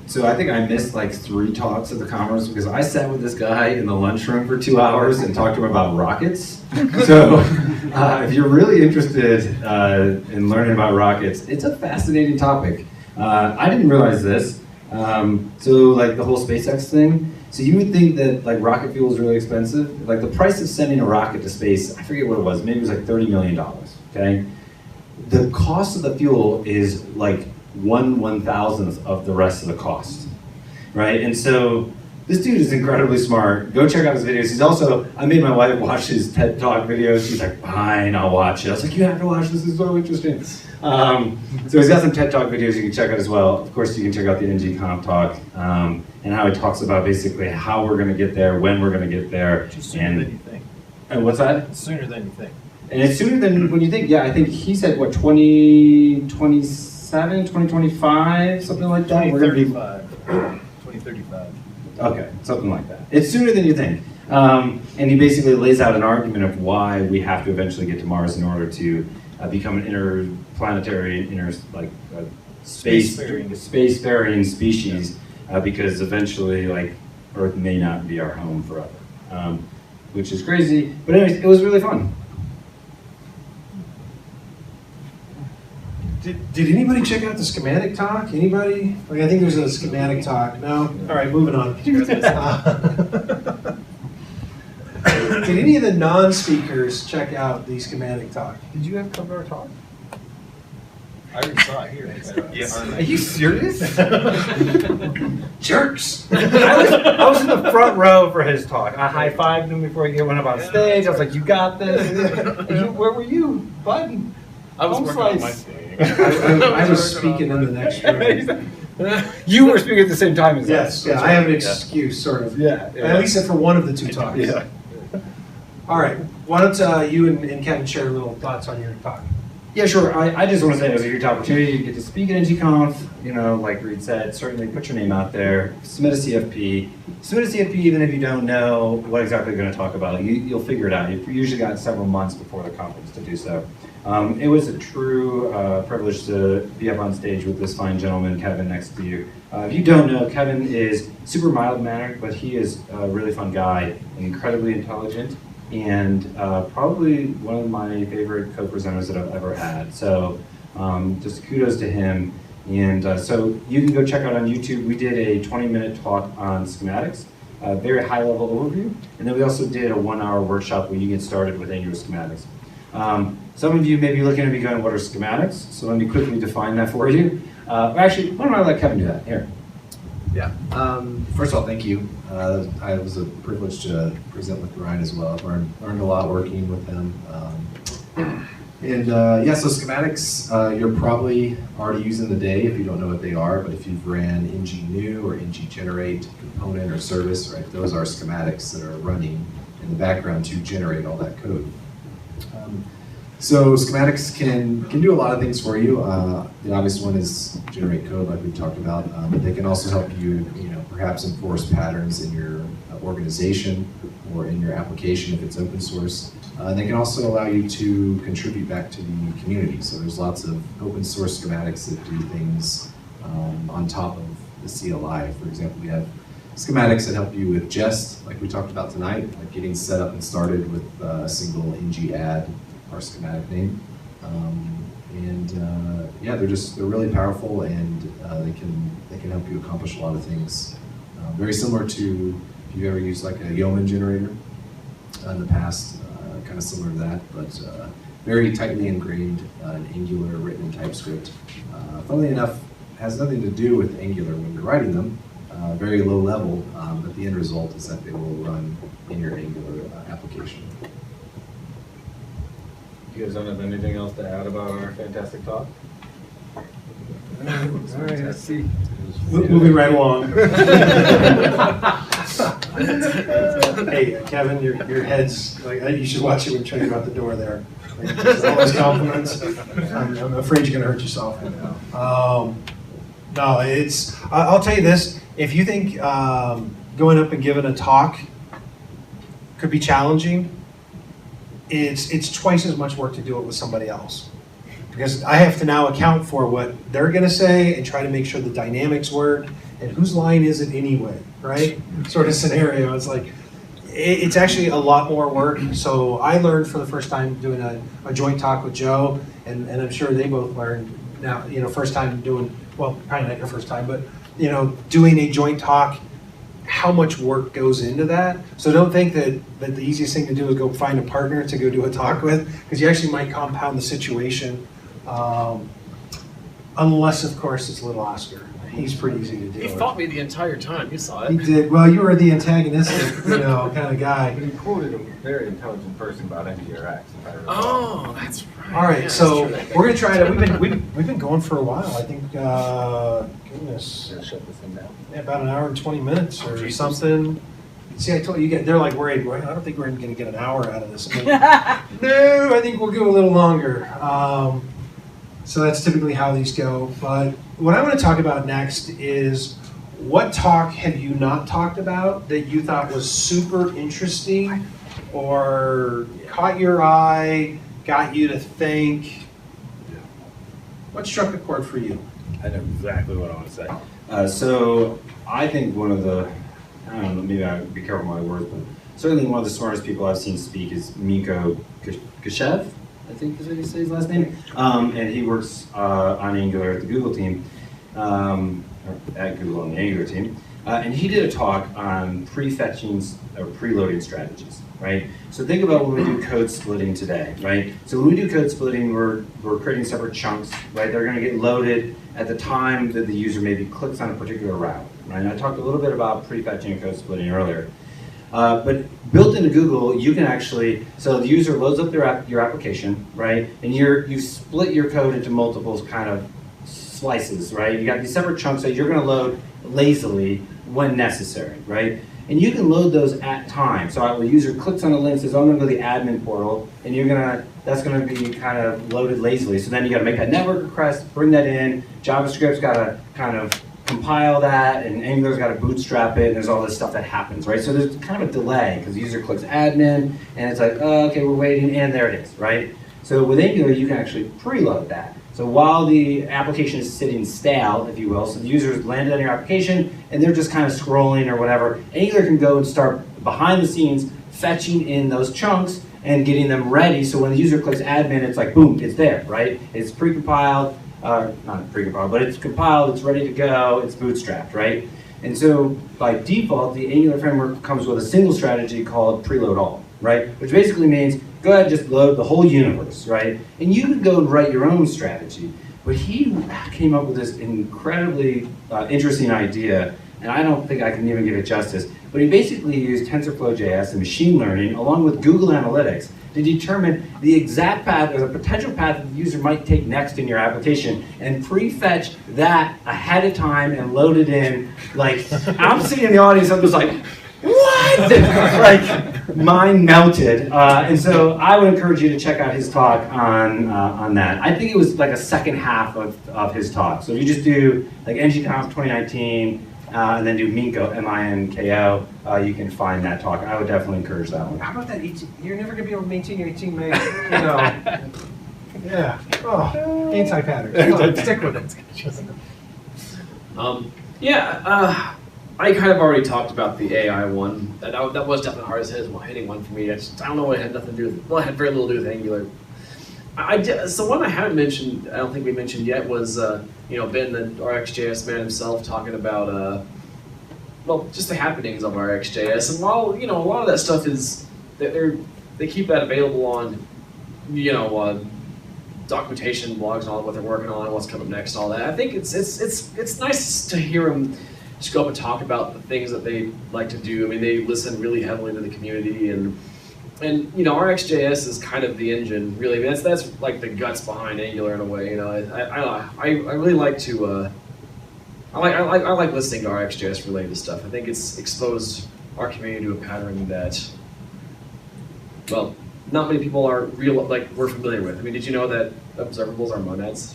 So I think I missed like 3 talks at the conference because I sat with this guy in the lunchroom for 2 hours and talked to him about rockets. So if you're really interested in learning about rockets, it's a fascinating topic. I didn't realize this. So like the whole SpaceX thing. So you would think that like rocket fuel is really expensive. Like the price of sending a rocket to space, I forget what it was, maybe it was like $30 million, okay? The cost of the fuel is like 1/1000th of the rest of the cost, right? And so this dude is incredibly smart. Go check out his videos. He's also, I made my wife watch his TED Talk videos. She's like, fine, I'll watch it. I was like, you have to watch this, it's so interesting. So he's got some TED Talk videos you can check out as well. Of course, you can check out the NG-Conf talk and how it talks about basically how we're gonna get there, when we're gonna get there. Sooner than you think. And what's that? Sooner than you think. And it's sooner than when you think. Yeah, I think he said, what, 2027, 2025, something like that? 2035. 2035. Okay, something like that. It's sooner than you think. And he basically lays out an argument of why we have to eventually get to Mars in order to become an interplanetary, spacefaring species, because eventually, like, Earth may not be our home forever, which is crazy. But anyways, it was really fun. Did anybody check out the schematic talk? Anybody? Like, I think there's a schematic talk. No? All right, moving on. Did any of the non-speakers check out the schematic talk? Did you have cover our talk? I already saw it here. Yes. Are you serious? Jerks! I was in the front row for his talk. I high-fived him before he went up on stage. I was like, you got this. Where were you, bud? I was working on my thing. I was speaking in the next room. You were speaking at the same time as Yes, us. yeah, I have an excuse, sort of. Yeah. At least for one of the 2 talks. Yeah. All right, why don't you and Kevin share a little thoughts on your talk? Yeah, sure. I just want to say it was a huge opportunity to get to speak at NG-Conf. You know, like Reed said, certainly put your name out there. Submit a CFP. Submit a CFP even if you don't know what exactly you're going to talk about. You'll figure it out. You've usually got several months before the conference to do so. It was a true privilege to be up on stage with this fine gentleman, Kevin, next to you. If you don't know, Kevin is super mild-mannered, but he is a really fun guy, incredibly intelligent, and probably one of my favorite co-presenters that I've ever had. So just kudos to him. And so you can go check out on YouTube. We did a 20-minute talk on schematics, a very high-level overview, and then we also did a 1-hour workshop where you get started with Angular schematics. Some of you may be looking at me going, what are schematics? So let me quickly define that for you. Actually, why don't I let Kevin do that? Here. Yeah. First of all, thank you. It was a privilege to present with Ryan as well. I've learned a lot working with him. Yeah, so schematics, you're probably already using today if you don't know what they are, but if you've ran ng-new or ng-generate component or service, right, those are schematics that are running in the background to generate all that code. So schematics can do a lot of things for you. The obvious one is generate code, like we talked about, but they can also help you, perhaps enforce patterns in your organization or in your application if it's open source. They can also allow you to contribute back to the community. So there's lots of open source schematics that do things on top of the CLI. For example, we have schematics that help you with jest, like we talked about tonight, like getting set up and started with a single ng-add, our schematic name. Yeah, they're really powerful, and they can help you accomplish a lot of things. Very similar to if you've ever used like a yeoman generator in the past, kind of similar to that, but very tightly ingrained in Angular, written in TypeScript. Funnily enough, has nothing to do with Angular when you're writing them. very low level, but the end result is that they will run in your Angular application. You guys don't have anything else to add about our fantastic talk? All right, let's see. Moving right along. Hey, Kevin, your head's like you should watch it when you're talking about the door there. Like, just all those compliments. I'm afraid you're going to hurt yourself. No, it's. I'll tell you this: if you think going up and giving a talk could be challenging, it's twice as much work to do it with somebody else. Because I have to now account for what they're going to say and try to make sure the dynamics work and whose line is it anyway, right? Sort of scenario. It's like, it's actually a lot more work. So I learned for the first time doing a joint talk with Joe, and I'm sure they both learned now, first time doing, well, probably not your first time, but, doing a joint talk, how much work goes into that. So don't think that the easiest thing to do is go find a partner to go do a talk with, because you actually might compound the situation. Unless, of course, it's little Oscar. He's pretty easy to do. He fought me the entire time. You saw it. He did. Well, you were the antagonistic, kind of guy. But he quoted a very intelligent person about NgRx. Oh, that's right. All right, Yeah, so we're gonna try to. We've We've been going for a while. I think, goodness, shut this thing down. Yeah, about an hour and 20 minutes or Jesus. something. See, I told you, they're like worried. I don't think we're going to get an hour out of this. I'm like, no, I think we'll go a little longer. So that's typically how these go. But what I want to talk about next is what talk have you not talked about that you thought was super interesting or caught your eye, got you to think? What struck a chord for you? I know exactly what I want to say. So I think one of the, I don't know, maybe I be careful with my words, but certainly one of the smartest people I've seen speak is Miko Geshev, I think is what you say his last name. And he works on Angular at the Google team, or at Google on the Angular team. And he did a talk on prefetching or preloading strategies, right? So think about when we do code splitting today, right? So when we do code splitting, we're creating separate chunks, right? They're gonna get loaded at the time that the user maybe clicks on a particular route, right? And I talked a little bit about prefetching and code splitting earlier. But built into Google, you can actually, so the user loads up your application, right? And you split your code into multiple kind of slices, right? You got these separate chunks that you're gonna load lazily when necessary, right? And you can load those at time. So the user clicks on the link, says, oh, I'm gonna go to the admin portal, and that's gonna be kind of loaded lazily. So then you gotta make that network request, bring that in, JavaScript's gotta kind of compile that, and Angular's gotta bootstrap it, and there's all this stuff that happens, right? So there's kind of a delay, because the user clicks admin, and it's like, oh, okay, we're waiting, and there it is, right? So with Angular, you can actually preload that. So while the application is sitting stale, if you will, so the user's landed on your application and they're just kind of scrolling or whatever, Angular can go and start behind the scenes fetching in those chunks and getting them ready. So when the user clicks admin, it's like, boom, it's there, right? It's precompiled, not precompiled, but it's compiled, it's ready to go, it's bootstrapped, right? And so by default, the Angular framework comes with a single strategy called preload all, right? Which basically means go ahead and just load the whole universe, right? And you could go and write your own strategy. But he came up with this incredibly interesting idea, and I don't think I can even give it justice, but he basically used TensorFlow.js and machine learning along with Google Analytics to determine the exact path or the potential path that the user might take next in your application and prefetch that ahead of time and load it in. Like, I'm sitting in the audience, I'm just like, what? Like, mine melted. And so I would encourage you to check out his talk on that. I think it was like a second half of his talk. So if you just do like NG-Conf 2019 and then do Minko, M-I-N-K-O, you can find that talk. I would definitely encourage that one. How about that 18? You're never going to be able to maintain your 18 meg, Yeah. Oh, anti-pattern. Stick with it. I kind of already talked about the AI one. That was definitely hard hitting one for me. I don't know what it had nothing to do with. Well, it had very little to do with Angular. So one I haven't mentioned, I don't think we mentioned yet, was Ben, the RxJS man himself, talking about just the happenings of RxJS. And while a lot of that stuff is they keep that available on documentation blogs and all what they're working on, what's coming next, and all that. I think it's nice to hear him just go up and talk about the things that they like to do. I mean, they listen really heavily to the community, and you know, RxJS is kind of the engine, really. I mean, that's like the guts behind Angular in a way. You know, I really like to I like listening to RxJS related stuff. I think it's exposed our community to a pattern that, well, not many people are we're familiar with. I mean, did you know that observables are monads?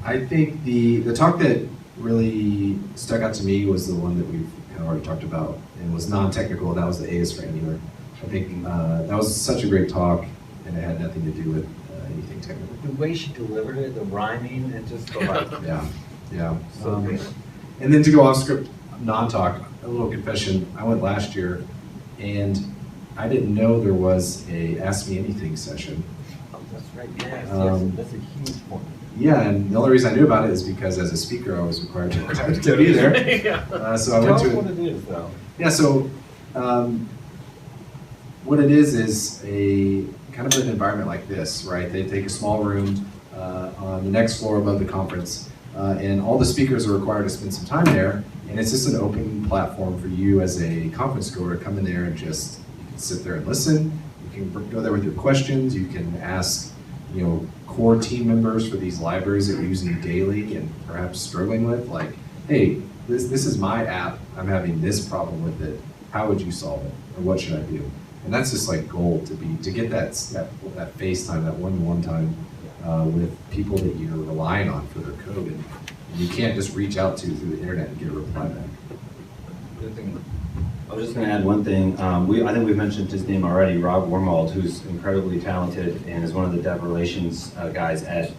I think the talk that really stuck out to me was the one that we've kind of already talked about and was non-technical. That was the A is for Angular. I think that was such a great talk, and it had nothing to do with anything technical. The way she delivered it, the rhyming, and just the like. Yeah. So good. And then to go off script, non-talk, a little confession. I went last year, and I didn't know there was a Ask Me Anything session. Oh, that's right. Yes, that's a huge point. Yeah, and the only reason I knew about it is because as a speaker, I was required to be there. So I went to Tell us what it is, though. Yeah, so what it is a kind of an environment like this, right? They take a small room on the next floor above the conference, and all the speakers are required to spend some time there, and it's just an open platform for you as a conference goer to come in there and just, you can sit there and listen, you can go there with your questions, you can ask, you know, core team members for these libraries that you're using daily and perhaps struggling with, like, hey, this is my app, I'm having this problem with it, how would you solve it, or what should I do? And that's just like gold to get that face time, that one-to-one time with people that you're relying on for their code, and you can't just reach out to through the internet and get a reply back. I was just going to add one thing. I think we've mentioned his name already, Rob Wormald, who's incredibly talented and is one of the dev relations guys at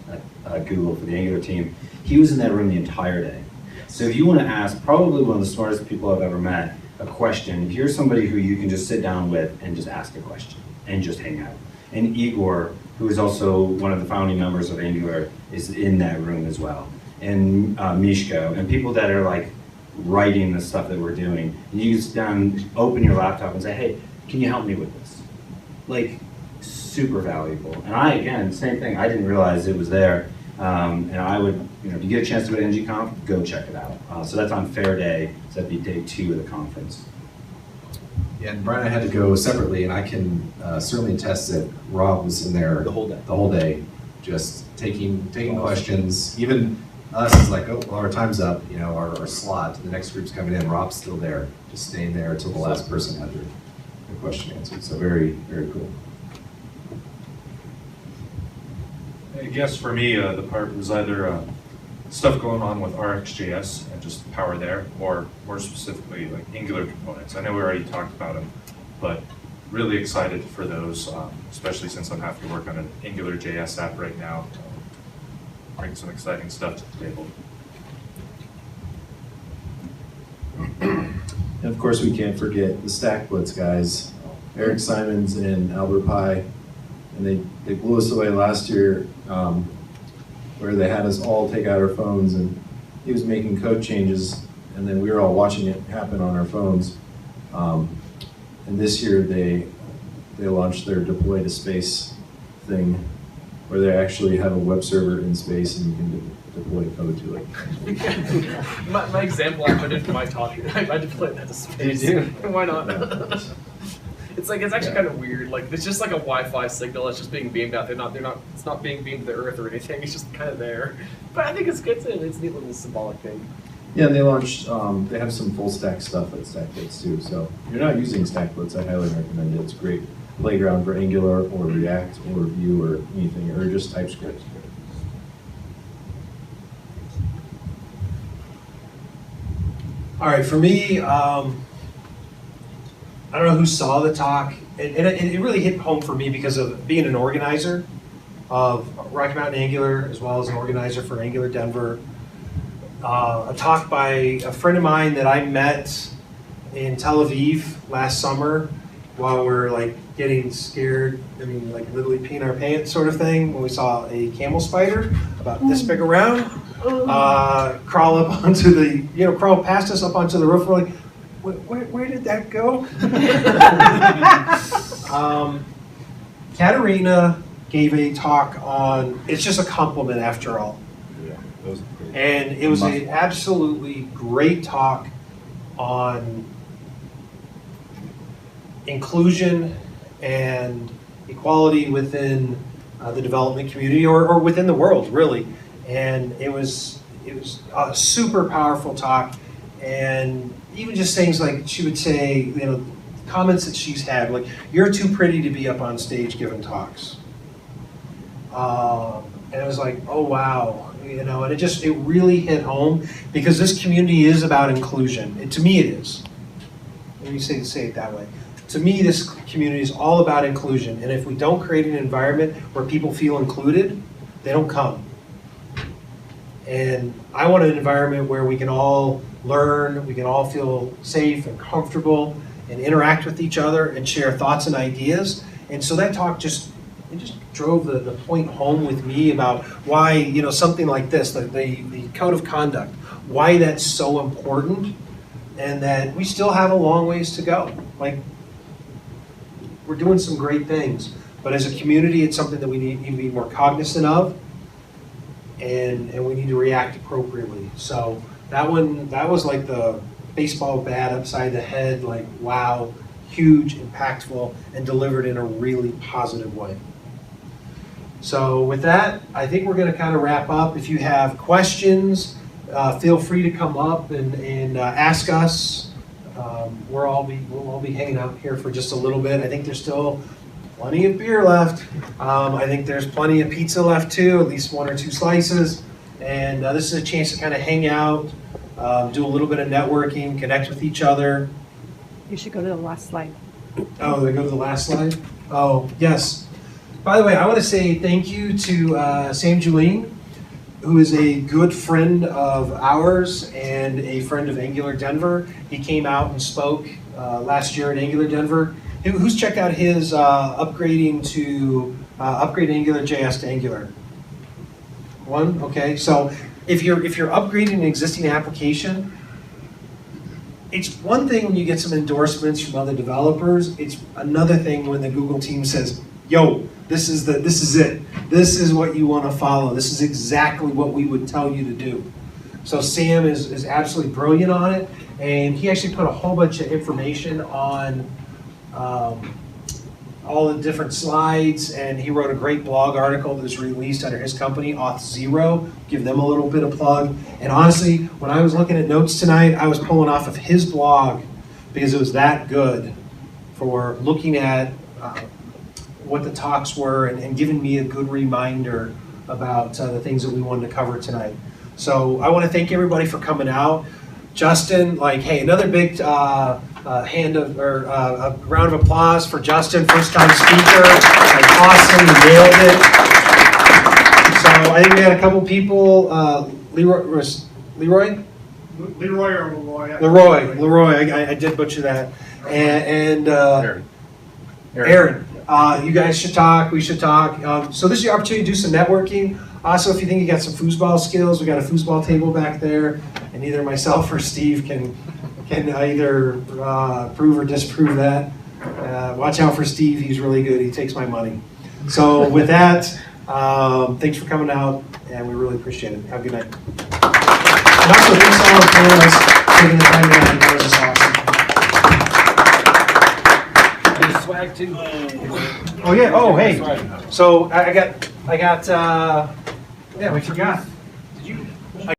Google for the Angular team. He was in that room the entire day. So if you want to ask probably one of the smartest people I've ever met a question, if you're somebody who you can just sit down with and just ask a question and just hang out. And Igor, who is also one of the founding members of Angular, is in that room as well. And Mishko, and people that are like writing the stuff that we're doing. And you sit down, open your laptop and say, hey, can you help me with this? Like, super valuable. And I, again, same thing, I didn't realize it was there. And I would, you know, if you get a chance to go to NG-Conf, go check it out. So that's on Fair Day, so that'd be day 2 of the conference. Yeah, and Brian and I had to go separately, and I can certainly attest that Rob was in there the whole day, just taking questions. Even us is like, oh, well, our time's up, you know, our slot, the next group's coming in, Rob's still there, just staying there until the last person had their question answered. So very, very cool. I guess for me, the part was either stuff going on with RxJS and just power there, or more specifically like Angular components. I know we already talked about them, but really excited for those, especially since I'm having to work on an Angular JS app right now. Bring some exciting stuff to the table. And of course, we can't forget the Stack Blitz guys, Eric Simons and Albert Pye, and they blew us away last year, where they had us all take out our phones, and he was making code changes, and then we were all watching it happen on our phones. And this year they launched their deploy to space thing, where they actually have a web server in space and you can deploy code to it. my example I put into my talk, I deployed that to space. You do? Why not? It's actually kind of weird. Like, it's just like a Wi-Fi signal that's just being beamed out. It's not being beamed to the Earth or anything. It's just kind of there. But I think it's good. It's a neat little symbolic thing. Yeah, and they launched, they have some full stack stuff at Stack Blitz too. So if you're not using Stack Blitz, I highly recommend it. It's a great playground for Angular or React or Vue or anything, or just TypeScript. All right, for me, I don't know who saw the talk. It really hit home for me because of being an organizer of Rocky Mountain Angular, as well as an organizer for Angular Denver. A talk by a friend of mine that I met in Tel Aviv last summer while we were like getting scared, I mean like literally peeing our pants sort of thing, when we saw a camel spider about this big around crawl up onto the, crawl past us up onto the roof. We're like, where did that go? Katerina gave a talk on, it's just a compliment after all. Yeah, that was great. And it was an absolutely great talk on inclusion and equality within the development community or within the world, really. And it was a super powerful talk. And even just things like she would say, you know, comments that she's had, like, you're too pretty to be up on stage giving talks. And it was like, oh wow, you know, and it really hit home because this community is about inclusion. To me it is. Let me say it that way. To me, this community is all about inclusion, and if we don't create an environment where people feel included, they don't come. And I want an environment where we can all learn, we can all feel safe and comfortable and interact with each other and share thoughts and ideas. And so that talk just drove the point home with me about why, you know, something like this, the code of conduct, why that's so important, and that we still have a long ways to go. Like, we're doing some great things, but as a community, it's something that we need to be more cognizant of, and we need to react appropriately. So that was like the baseball bat upside the head, like, wow, huge, impactful, and delivered in a really positive way. So with that, I think we're going to kind of wrap up. If you have questions, feel free to come up and ask us. We'll all be hanging out here for just a little bit. I think there's still plenty of beer left. I think there's plenty of pizza left too, at least 1 or 2 slices. And this is a chance to kind of hang out, do a little bit of networking, connect with each other. You should go to the last slide. Oh, they go to the last slide? Oh, yes. By the way, I want to say thank you to Sam Julien, who is a good friend of ours and a friend of Angular Denver. He came out and spoke last year at Angular Denver. Who's checked out his upgrade AngularJS to Angular? One? Okay. So if you're upgrading an existing application, it's one thing when you get some endorsements from other developers. It's another thing when the Google team says, "Yo, this is it. This is what you want to follow. This is exactly what we would tell you to do." So Sam is absolutely brilliant on it, and he actually put a whole bunch of information on all the different slides, and he wrote a great blog article that was released under his company, Auth0. Give them a little bit of plug. And honestly, when I was looking at notes tonight, I was pulling off of his blog because it was that good for looking at what the talks were and giving me a good reminder about the things that we wanted to cover tonight. So I want to thank everybody for coming out. Justin, hey, another big a round of applause for Justin, first-time speaker. Awesome, he nailed it. So I think we had a couple people. Leroy, I did butcher that. And Aaron. You guys should talk. We should talk. So this is your opportunity to do some networking. Also, if you think you got some foosball skills, we got a foosball table back there, and either myself or Steve can either prove or disprove that. Watch out for Steve. He's really good. He takes my money. So with that, thanks for coming out, and we really appreciate it. Have a good night. And also, thanks to all the panelists for taking the time tonight. That was awesome. Swag too. Oh yeah. Oh hey. So I got. Yeah, we forgot.